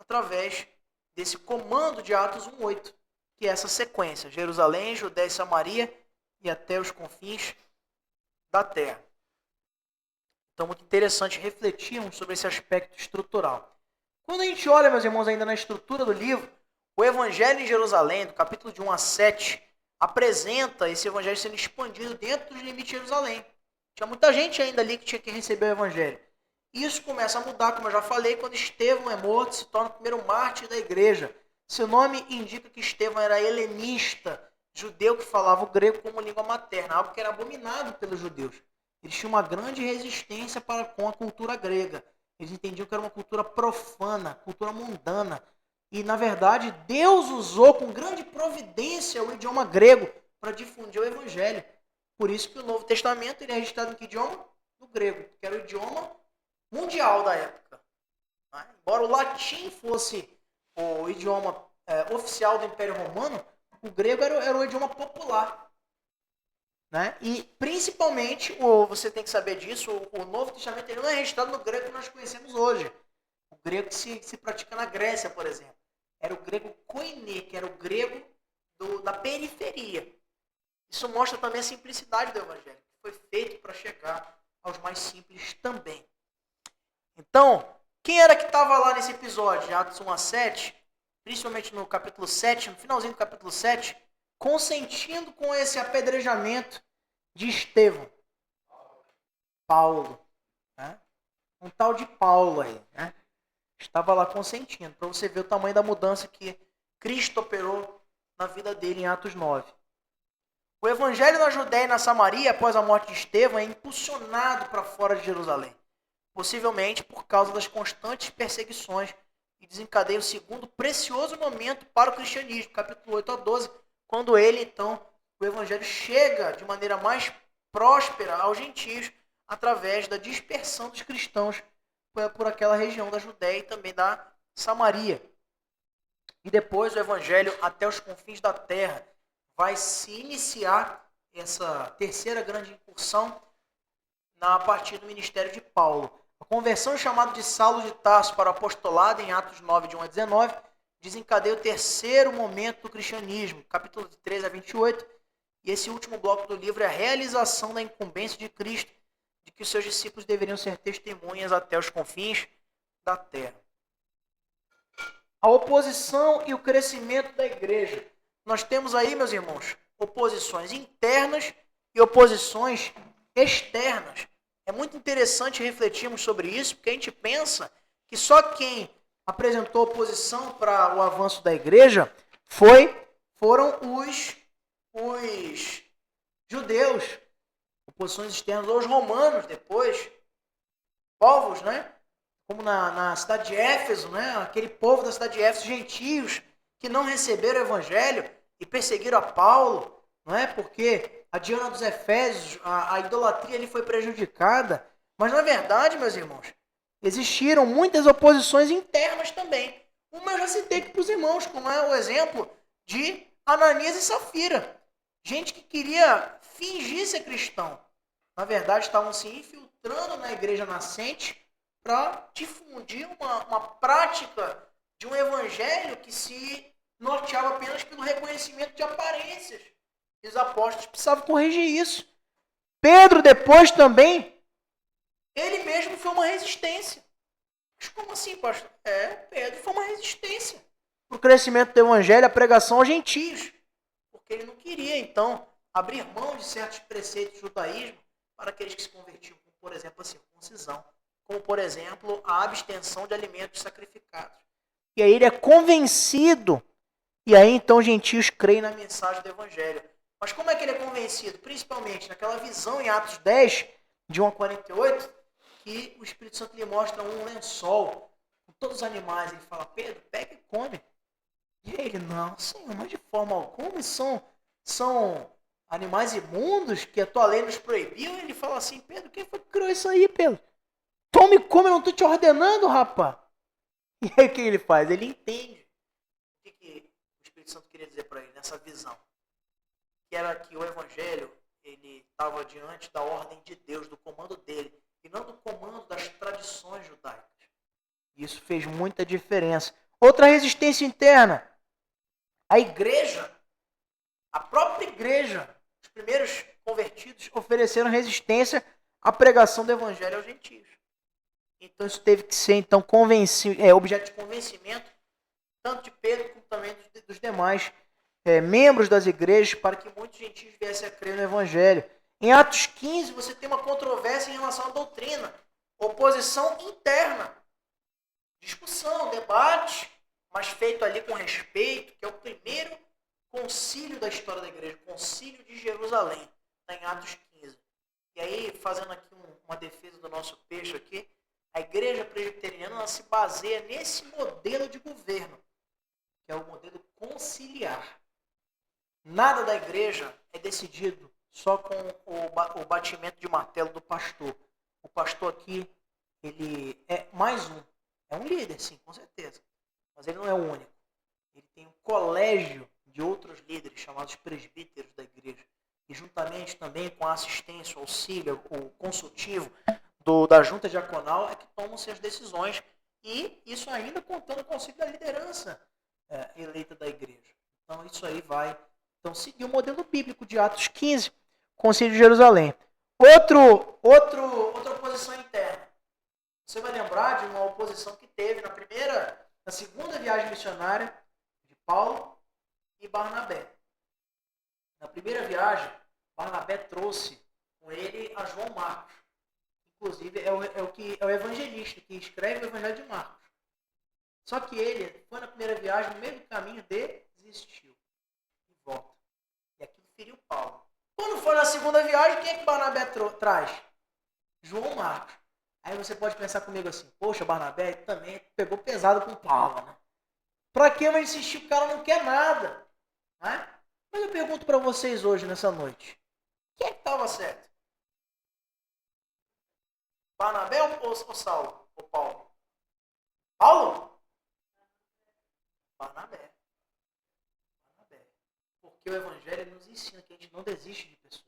através desse comando de Atos 1:8, que é essa sequência, Jerusalém, Judéia e Samaria e até os confins da terra. Então, muito interessante refletirmos sobre esse aspecto estrutural. Quando a gente olha, meus irmãos, ainda na estrutura do livro, o Evangelho em Jerusalém, do capítulo de 1 a 7, apresenta esse Evangelho sendo expandido dentro dos limites de Jerusalém. Tinha muita gente ainda ali que tinha que receber o Evangelho. Isso começa a mudar, como eu já falei, quando Estevão é morto, se torna o primeiro mártir da igreja. Seu nome indica que Estevão era helenista, judeu que falava o grego como língua materna, algo que era abominado pelos judeus. Eles tinham uma grande resistência com a cultura grega. Eles entendiam que era uma cultura profana, cultura mundana. E, na verdade, Deus usou com grande providência o idioma grego para difundir o Evangelho. Por isso que o Novo Testamento ele é registrado em que idioma? No grego, que era o idioma mundial da época. Embora o latim fosse o idioma oficial do Império Romano, o grego era o idioma popular. Né? E, principalmente, você tem que saber disso, o Novo Testamento ele não é registrado no grego que nós conhecemos hoje. O grego que se pratica na Grécia, por exemplo. Era o grego koiné, que era o grego da periferia. Isso mostra também a simplicidade do Evangelho, que foi feito para chegar aos mais simples também. Então, quem era que estava lá nesse episódio, de Atos 1 a 7, principalmente no capítulo 7, no finalzinho do capítulo 7, consentindo com esse apedrejamento de Estevão? Paulo. Né? Um tal de Paulo aí. Né? Estava lá consentindo, para você ver o tamanho da mudança que Cristo operou na vida dele em Atos 9. O evangelho na Judéia e na Samaria, após a morte de Estevão, é impulsionado para fora de Jerusalém, possivelmente por causa das constantes perseguições, e desencadeia o segundo precioso momento para o cristianismo, capítulo 8 a 12, quando ele, então, o evangelho chega de maneira mais próspera aos gentios, através da dispersão dos cristãos por aquela região da Judéia e também da Samaria. E depois o evangelho até os confins da terra, vai se iniciar essa terceira grande incursão a partir do ministério de Paulo. A conversão chamada de Saulo de Tarso para o apostolado, em Atos 9, de 1 a 19, desencadeia o terceiro momento do cristianismo, capítulo de 13 a 28, e esse último bloco do livro é a realização da incumbência de Cristo, de que os seus discípulos deveriam ser testemunhas até os confins da terra. A oposição e o crescimento da igreja. Nós temos aí, meus irmãos, oposições internas e oposições externas. É muito interessante refletirmos sobre isso, porque a gente pensa que só quem apresentou oposição para o avanço da igreja foram os judeus, oposições externas, ou os romanos depois, povos, né? Como na cidade de Éfeso, né? Aquele povo da cidade de Éfeso, gentios, que não receberam o evangelho e perseguiram a Paulo, não é? Porque a Diana dos Efésios, a idolatria ali foi prejudicada. Mas, na verdade, meus irmãos, existiram muitas oposições internas também. Uma eu já citei aqui para os irmãos, como é o exemplo de Ananias e Safira. gente que queria fingir ser cristão. Na verdade, estavam se infiltrando na igreja nascente para difundir uma prática de um evangelho que se norteava apenas pelo reconhecimento de aparências. E os apóstolos precisavam corrigir isso. Pedro, depois também, ele mesmo foi uma resistência. Mas como assim, pastor? Pedro foi uma resistência para o crescimento do evangelho, a pregação aos gentios. Porque ele não queria, então, abrir mão de certos preceitos do judaísmo para aqueles que se convertiam, como, por exemplo, a circuncisão. Como, por exemplo, a abstenção de alimentos sacrificados. E aí ele é convencido. E aí, então, os gentios creem na mensagem do evangelho. Mas como é que ele é convencido? Principalmente naquela visão em Atos 10, de 1 a 48, que o Espírito Santo lhe mostra um lençol com todos os animais. Ele fala, Pedro, pega e come. E aí ele, não, Senhor, mas de forma alguma são animais imundos que a tua lei nos proibiu. E ele fala assim, Pedro, quem foi que criou isso aí, Pedro? Tome e come, eu não estou te ordenando, rapaz. E aí o que ele faz? Ele entende o que o Espírito Santo queria dizer para ele nessa visão. Que era que o evangelho, ele estava diante da ordem de Deus, do comando dele, e não do comando das tradições judaicas. Isso fez muita diferença. Outra resistência interna. A igreja, a própria igreja, os primeiros convertidos ofereceram resistência à pregação do evangelho aos gentios. Então isso teve que ser então objeto de convencimento, tanto de Pedro como também dos demais membros das igrejas, para que muitos gentios viessem a crer no evangelho. Em Atos 15, você tem uma controvérsia em relação à doutrina, oposição interna, discussão, debate, mas feito ali com respeito, que é o primeiro concílio da história da igreja, o concílio de Jerusalém, em Atos 15. E aí, fazendo aqui uma defesa do nosso peixe aqui, a igreja presbiteriana ela se baseia nesse modelo de governo, que é o modelo conciliar. Nada da igreja é decidido só com o batimento de martelo do pastor. O pastor aqui, ele é mais um. É um líder, sim, com certeza. Mas ele não é o único. Ele tem um colégio de outros líderes, chamados presbíteros da igreja. E juntamente também com a assistência, o auxílio, o consultivo da junta diaconal, é que tomam-se as decisões. E isso ainda contando com o auxílio da liderança eleita da igreja. Então isso aí vai seguir o modelo bíblico de Atos 15, Concílio de Jerusalém. Outra oposição interna. Você vai lembrar de uma oposição que teve na segunda viagem missionária de Paulo e Barnabé. Na primeira viagem, Barnabé trouxe com ele a João Marcos. Inclusive, é o evangelista que escreve o evangelho de Marcos. Só que ele foi na primeira viagem, no meio do caminho, desistiu. E volta. E aquilo feriu Paulo. Quando for na segunda viagem, quem é que Barnabé traz? João Marcos. Aí você pode pensar comigo assim, poxa, Barnabé também pegou pesado com Paulo, né? Pra que vai insistir? O cara não quer nada. Né? Mas eu pergunto para vocês hoje, nessa noite. Quem é que estava certo? Barnabé ou Saulo? Ou Paulo? Paulo? Barnabé. Porque o evangelho nos ensina que a gente não desiste de pessoas.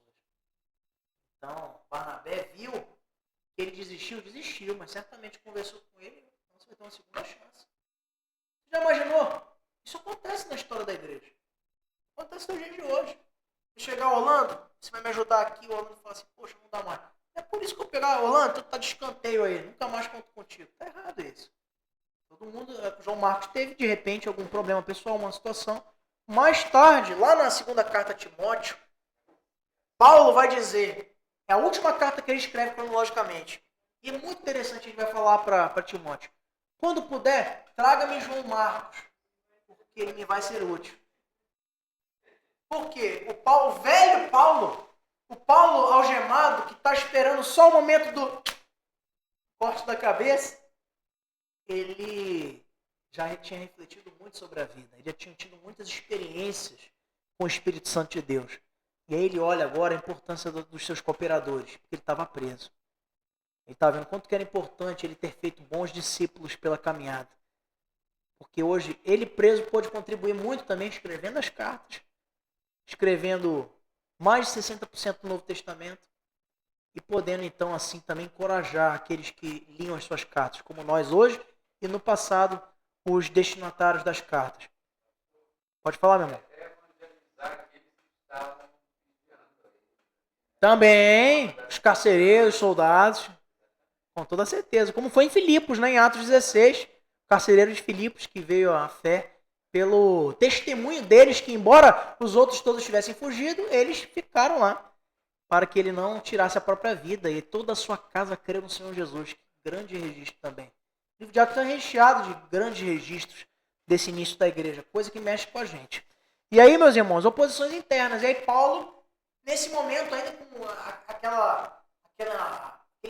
Então, Barnabé viu que ele desistiu, mas certamente conversou com ele, então você vai ter uma segunda chance. Você já imaginou? Isso acontece na história da igreja. Acontece no dia de hoje. Se chegar ao Orlando, você vai me ajudar aqui, o Orlando fala assim, poxa, não dá mais. É por isso que eu pegar Orlando, tu tá de escanteio aí, nunca mais conto contigo. Tá errado isso. Todo mundo, João Marcos teve de repente algum problema pessoal, uma situação. Mais tarde, lá na segunda carta a Timóteo, Paulo vai dizer, é a última carta que ele escreve cronologicamente. E é muito interessante, a gente vai falar para Timóteo. Quando puder, traga-me João Marcos, porque ele me vai ser útil. Por quê? O velho Paulo, o Paulo algemado, que está esperando só o momento do corte da cabeça, ele já tinha refletido muito sobre a vida. Ele já tinha tido muitas experiências com o Espírito Santo de Deus. E aí ele olha agora a importância dos seus cooperadores, porque ele estava preso. Ele estava vendo quanto que era importante ele ter feito bons discípulos pela caminhada. Porque hoje ele preso pôde contribuir muito também escrevendo as cartas, escrevendo mais de 60% do Novo Testamento, e podendo então assim também encorajar aqueles que liam as suas cartas, como nós hoje e no passado, os destinatários das cartas. Pode falar, meu irmão. Também, os carcereiros, soldados, com toda certeza. Como foi em Filipos, né, em Atos 16, o carcereiro de Filipos que veio à fé pelo testemunho deles, que embora os outros todos tivessem fugido, eles ficaram lá para que ele não tirasse a própria vida e toda a sua casa creu no Senhor Jesus. Que grande registro também. O livro de Atos é recheado de grandes registros desse início da igreja, coisa que mexe com a gente. E aí, meus irmãos, oposições internas. E aí Paulo, nesse momento, ainda com aquele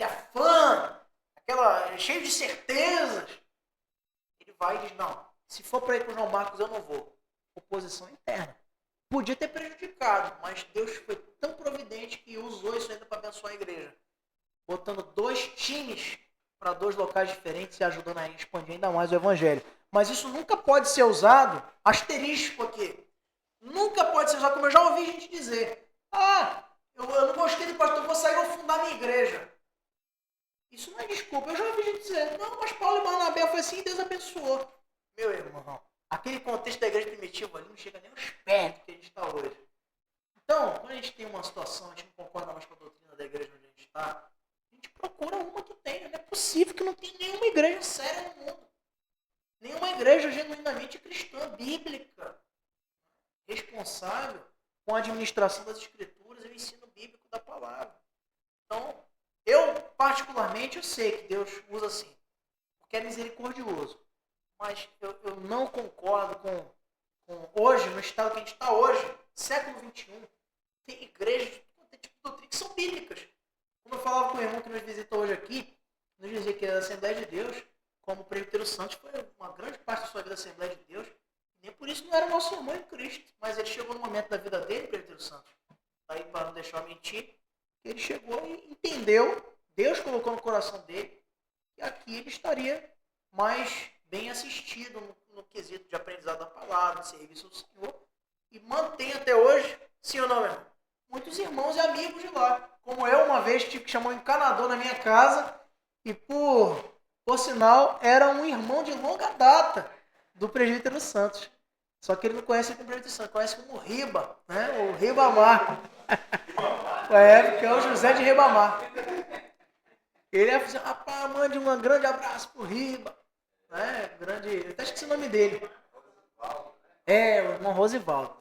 afã, cheio de certezas, ele vai e diz, não, se for para ir com o João Marcos, eu não vou. Oposição interna. Podia ter prejudicado, mas Deus foi tão providente que usou isso ainda para abençoar a igreja. Botando 2 times para 2 locais diferentes e ajudando a expandir ainda mais o evangelho. Mas isso nunca pode ser usado, asterisco aqui, nunca pode ser usado, como eu já ouvi gente dizer, eu não gostei do pastor, vou sair e vou fundar minha igreja. Isso não é desculpa, eu já ouvi gente dizer, não, mas Paulo e Barnabé foi assim e Deus abençoou. Meu irmão, aquele contexto da igreja primitiva ali não chega nem aos pés do que a gente está hoje. Então, quando a gente tem uma situação, a gente não concorda mais com a doutrina da igreja onde a gente está, a gente procura uma que tenha. Não é possível que não tenha nenhuma igreja séria no mundo. Nenhuma igreja genuinamente cristã, bíblica, responsável com a administração das escrituras e o ensino bíblico da palavra. Então, eu particularmente, eu sei que Deus usa assim, porque é misericordioso. Mas eu não concordo com hoje, no estado que a gente está hoje, século XXI, tem igrejas de todo tipo de doutrina que são bíblicas. Como eu falava com o irmão que nos visitou hoje aqui, nos dizia que a Assembleia de Deus, como o presbítero Santos, foi uma grande parte da sua vida a Assembleia de Deus, e nem por isso não era nosso irmão em Cristo, mas ele chegou no momento da vida dele, o presbítero Santos, aí para não deixar eu mentir, ele chegou e entendeu, Deus colocou no coração dele, que aqui ele estaria mais bem assistido no quesito de aprendizado da palavra, de serviço ao Senhor, e mantém até hoje, sim ou não, meu irmão? Muitos irmãos e amigos de lá. Como eu, uma vez, tive que chamar um encanador na minha casa, e por sinal, era um irmão de longa data do presbítero Santos. Só que ele não conhece como presbítero Santos, conhece como Riba, né? O Ribamar. Porque é o José de Ribamar. Ele ia fazer, rapaz, mande um grande abraço pro Riba. Né? Eu até esqueci o nome dele. O irmão Rosivaldo.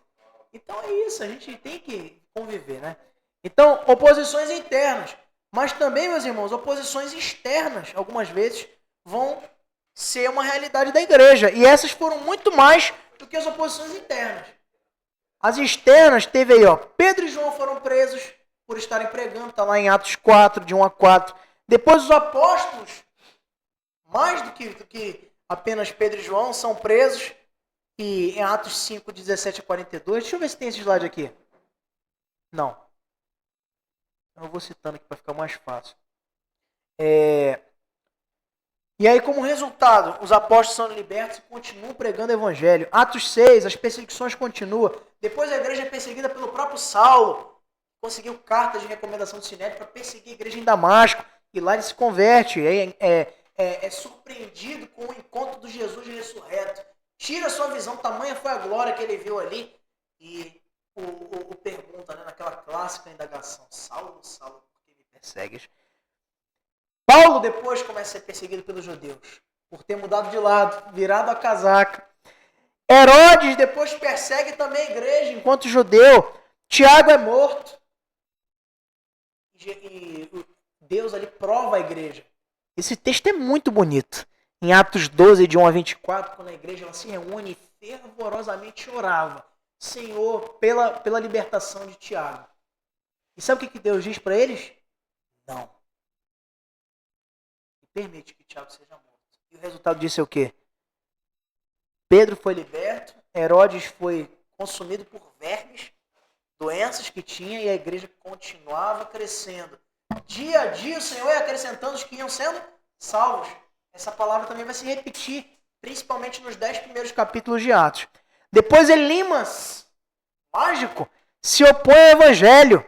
Então é isso, a gente tem que conviver, né? Então, oposições internas. Mas também, meus irmãos, oposições externas, algumas vezes, vão ser uma realidade da igreja. E essas foram muito mais do que as oposições internas. As externas, teve aí, Pedro e João foram presos por estarem pregando, está lá em Atos 4, de 1 a 4. Depois os apóstolos, mais do que apenas Pedro e João, são presos. E em Atos 5, 17 a 42, deixa eu ver se tem esse slide aqui. Não. Eu vou citando aqui para ficar mais fácil. E aí, como resultado, os apóstolos são libertos e continuam pregando o evangelho. Atos 6, as perseguições continuam. Depois a igreja é perseguida pelo próprio Saulo. Conseguiu cartas de recomendação do Sinédrio para perseguir a igreja em Damasco. E lá ele se converte. É surpreendido com o encontro do Jesus ressurreto. Tira a sua visão, tamanha foi a glória que ele viu ali. E o pergunta, né, naquela clássica indagação: Saulo, Saulo, por que me persegues? Paulo depois começa a ser perseguido pelos judeus, por ter mudado de lado, virado a casaca. Herodes depois persegue também a igreja enquanto judeu. Tiago é morto. E Deus ali prova a igreja. Esse texto é muito bonito. Em Atos 12, de 1 a 24, quando a igreja ela se reúne e fervorosamente orava: Senhor, pela libertação de Tiago. E sabe o que Deus diz para eles? Não. E permite que Tiago seja morto. E o resultado disso é o quê? Pedro foi liberto, Herodes foi consumido por vermes, doenças que tinha, e a igreja continuava crescendo. Dia a dia o Senhor ia acrescentando os que iam sendo salvos. Essa palavra também vai se repetir, principalmente nos 10 primeiros capítulos de Atos. Depois Elimas, mágico, se opõe ao evangelho.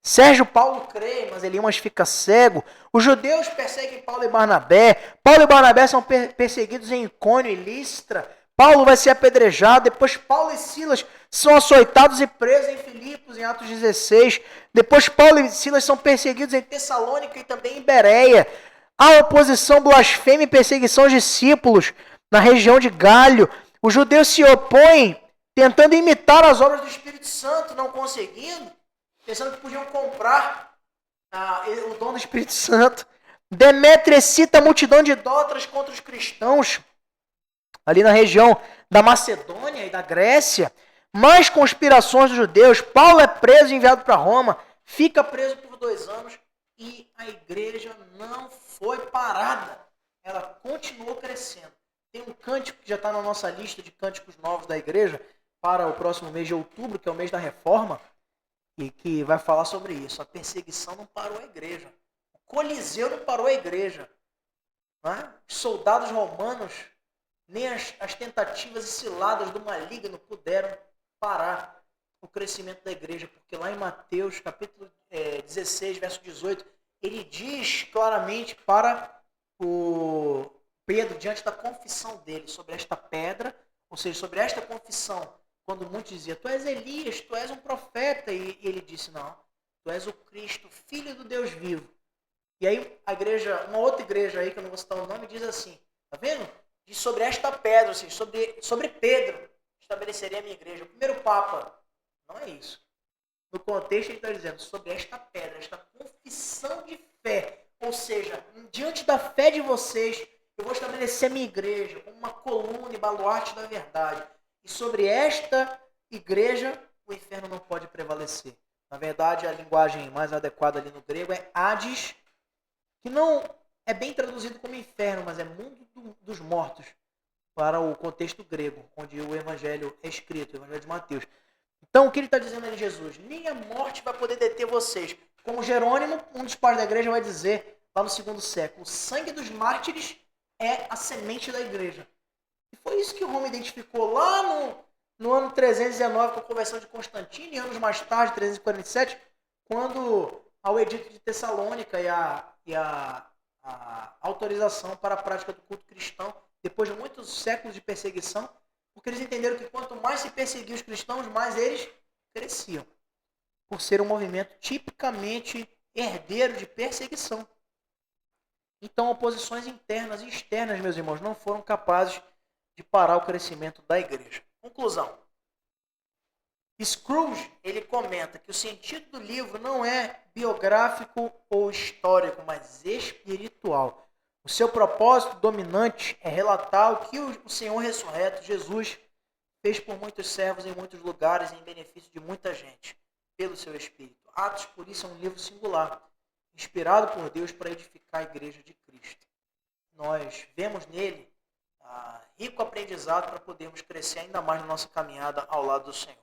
Sérgio Paulo crê, mas Elimas fica cego. Os judeus perseguem Paulo e Barnabé. Paulo e Barnabé são perseguidos em Icônio e Listra. Paulo vai ser apedrejado. Depois Paulo e Silas são açoitados e presos em Filipos, em Atos 16. Depois Paulo e Silas são perseguidos em Tessalônica e também em Bereia. Há oposição, blasfêmia e perseguição aos discípulos na região de Galho. Os judeus se opõem, tentando imitar as obras do Espírito Santo, não conseguindo, pensando que podiam comprar o dom do Espírito Santo. Demétrio excita a multidão de idólatras contra os cristãos, ali na região da Macedônia e da Grécia. Mais conspirações dos judeus. Paulo é preso e enviado para Roma, fica preso por 2 anos e a igreja não foi parada. Ela continuou crescendo. Tem um cântico que já está na nossa lista de cânticos novos da igreja para o próximo mês de outubro, que é o mês da reforma, e que vai falar sobre isso. A perseguição não parou a igreja. O Coliseu não parou a igreja. Não é? Os soldados romanos, nem as tentativas e ciladas do maligno puderam parar o crescimento da igreja. Porque lá em Mateus, capítulo 16, verso 18, ele diz claramente para o Pedro, diante da confissão dele, sobre esta pedra, ou seja, sobre esta confissão, quando muitos diziam, tu és Elias, tu és um profeta, e ele disse, não, tu és o Cristo, filho do Deus vivo. E aí a igreja, uma outra igreja aí, que eu não vou citar o nome, diz assim, tá vendo? Diz sobre esta pedra, ou seja, sobre Pedro, estabeleceria a minha igreja. O primeiro Papa, não é isso. No contexto ele está dizendo, sobre esta pedra, esta confissão de fé, ou seja, diante da fé de vocês, eu vou estabelecer a minha igreja como uma coluna e baluarte da verdade. E sobre esta igreja, o inferno não pode prevalecer. Na verdade, a linguagem mais adequada ali no grego é Hades, que não é bem traduzido como inferno, mas é mundo dos mortos, para o contexto grego, onde o evangelho é escrito, o evangelho de Mateus. Então, o que ele está dizendo ali, Jesus? Nem a morte vai poder deter vocês. Como Jerônimo, um dos pais da igreja, vai dizer, lá no 2º século, o sangue dos mártires é a semente da igreja. E foi isso que Roma identificou lá no ano 319, com a conversão de Constantino, e anos mais tarde, 347, quando ao edito de Tessalônica e a autorização para a prática do culto cristão, depois de muitos séculos de perseguição, porque eles entenderam que quanto mais se perseguia os cristãos, mais eles cresciam, por ser um movimento tipicamente herdeiro de perseguição. Então, oposições internas e externas, meus irmãos, não foram capazes de parar o crescimento da igreja. Conclusão. Scrooge, ele comenta que o sentido do livro não é biográfico ou histórico, mas espiritual. O seu propósito dominante é relatar o que o Senhor ressurreto, Jesus, fez por muitos servos em muitos lugares em benefício de muita gente, pelo seu Espírito. Atos, por isso, é um livro singular, inspirado por Deus para edificar a igreja de Cristo. Nós vemos nele rico aprendizado para podermos crescer ainda mais na nossa caminhada ao lado do Senhor.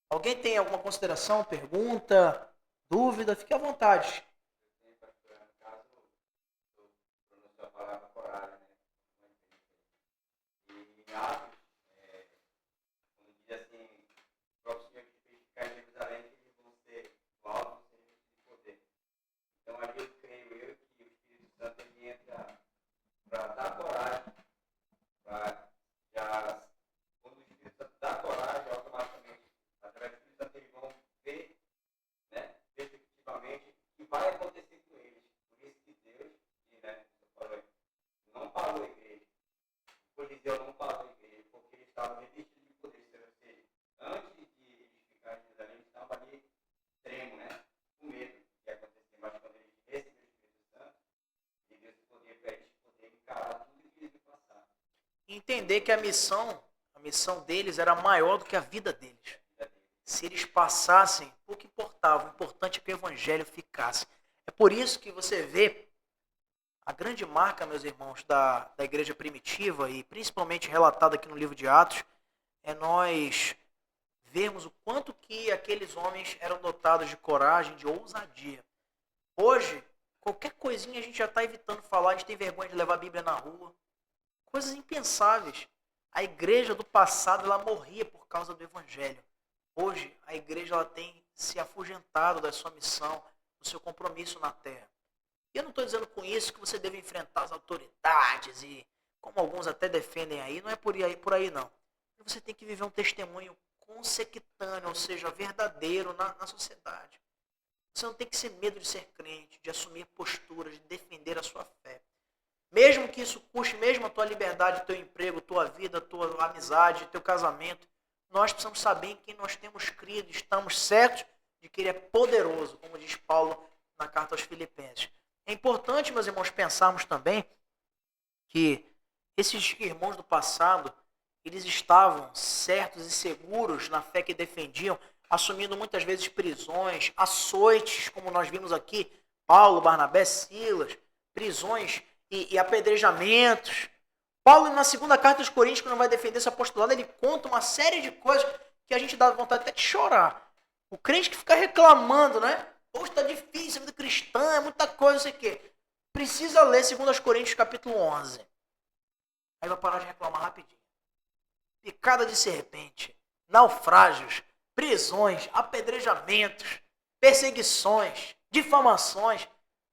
Alguém tem alguma consideração, pergunta, dúvida? Fique à vontade. Vai acontecer com eles. Por isso que Deus, não parou a igreja. O Coliseu não parou a igreja, porque eles estavam revestidos de poder. Ou seja, antes de eles ficarem em Jerusalém, eles estavam ali extremo, com medo de acontecer. Mas quando eles receberam o Espírito Santo, e Deus poder para eles poderem encarar tudo que eles iam passar. Entender que a missão deles era maior do que a vida deles. Se eles passassem, pouco importava. O importante é que o evangelho ficasse. É por isso que você vê a grande marca, meus irmãos, da igreja primitiva, e principalmente relatada aqui no livro de Atos, é nós vermos o quanto que aqueles homens eram dotados de coragem, de ousadia. Hoje, qualquer coisinha a gente já está evitando falar, a gente tem vergonha de levar a Bíblia na rua. Coisas impensáveis. A igreja do passado, ela morria por causa do evangelho. Hoje, a igreja ela tem se afugentado da sua missão, do seu compromisso na terra. E eu não estou dizendo com isso que você deve enfrentar as autoridades e, como alguns até defendem aí, não é por aí não. Você tem que viver um testemunho consecutâneo, ou seja, verdadeiro na sociedade. Você não tem que ter medo de ser crente, de assumir posturas, de defender a sua fé. Mesmo que isso custe mesmo a tua liberdade, teu emprego, tua vida, tua amizade, teu casamento, nós precisamos saber em quem nós temos crido, estamos certos de que ele é poderoso, como diz Paulo na carta aos Filipenses. É importante, meus irmãos, pensarmos também que esses irmãos do passado, eles estavam certos e seguros na fé que defendiam, assumindo muitas vezes prisões, açoites, como nós vimos aqui, Paulo, Barnabé, Silas, prisões e apedrejamentos. Paulo, na segunda carta aos Coríntios, quando vai defender esse apostolado, ele conta uma série de coisas que a gente dá vontade até de chorar. O crente que fica reclamando, né? Poxa, está difícil, a vida cristã, é muita coisa, não sei o quê. Precisa ler 2 Coríntios capítulo 11. Aí vai parar de reclamar rapidinho. Picada de serpente, naufrágios, prisões, apedrejamentos, perseguições, difamações,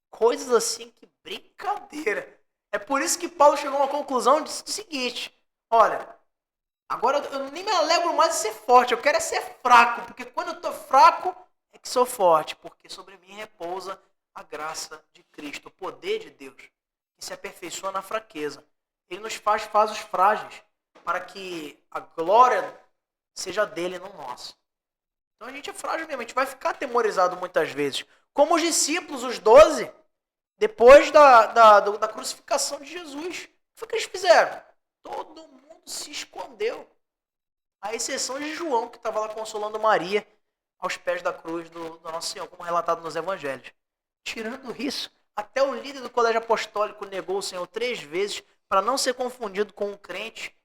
coisas assim que brincadeira. É por isso que Paulo chegou a uma conclusão do seguinte: olha, agora eu nem me alegro mais de ser forte, eu quero é ser fraco, porque quando eu estou fraco é que sou forte, porque sobre mim repousa a graça de Cristo, o poder de Deus, que se aperfeiçoa na fraqueza. Ele nos faz os frágeis, para que a glória seja dele e não nossa. Então a gente é frágil mesmo, a gente vai ficar atemorizado muitas vezes. Como os discípulos, os 12, depois da crucificação de Jesus. O que foi que eles fizeram? Todo mundo se escondeu. À exceção de João, que estava lá consolando Maria aos pés da cruz do Nosso Senhor, como relatado nos evangelhos. Tirando isso, até o líder do colégio apostólico negou o Senhor 3 vezes para não ser confundido com um crente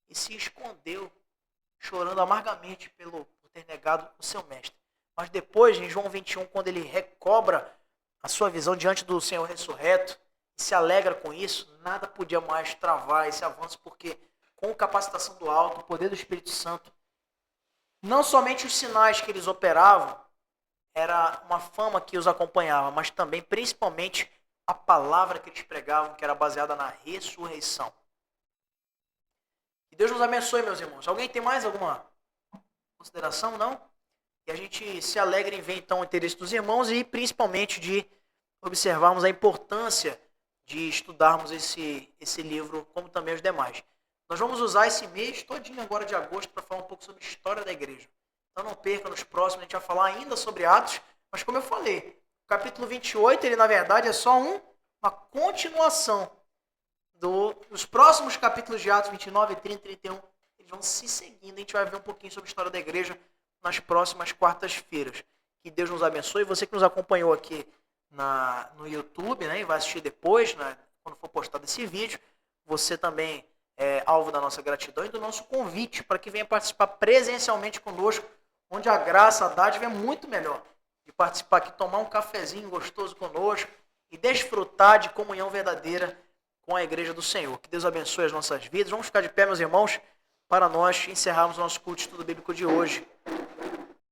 e se escondeu, chorando amargamente por ter negado o seu mestre. Mas depois, em João 21, quando ele recobra a sua visão diante do Senhor ressurreto, e se alegra com isso, nada podia mais travar esse avanço, porque com a capacitação do alto, o poder do Espírito Santo, não somente os sinais que eles operavam, era uma fama que os acompanhava, mas também, principalmente, a palavra que eles pregavam, que era baseada na ressurreição. Que Deus nos abençoe, meus irmãos. Alguém tem mais alguma consideração? Não? E a gente se alegra em ver, então, o interesse dos irmãos e, principalmente, de observarmos a importância de estudarmos esse livro, como também os demais. Nós vamos usar esse mês todinho agora de agosto para falar um pouco sobre a história da igreja. Então não perca, nos próximos a gente vai falar ainda sobre Atos, mas como eu falei, o capítulo 28, ele na verdade é só uma continuação dos próximos capítulos de Atos 29, 30, 31. Eles vão se seguindo, a gente vai ver um pouquinho sobre a história da igreja nas próximas quartas-feiras. Que Deus nos abençoe. Você que nos acompanhou aqui no YouTube, né, e vai assistir depois, né, quando for postado esse vídeo, você também é alvo da nossa gratidão e do nosso convite para que venha participar presencialmente conosco, onde a graça, a dádiva é muito melhor. De participar aqui, tomar um cafezinho gostoso conosco e desfrutar de comunhão verdadeira com a igreja do Senhor. Que Deus abençoe as nossas vidas. Vamos ficar de pé, meus irmãos, para nós encerrarmos o nosso culto de estudo bíblico de hoje.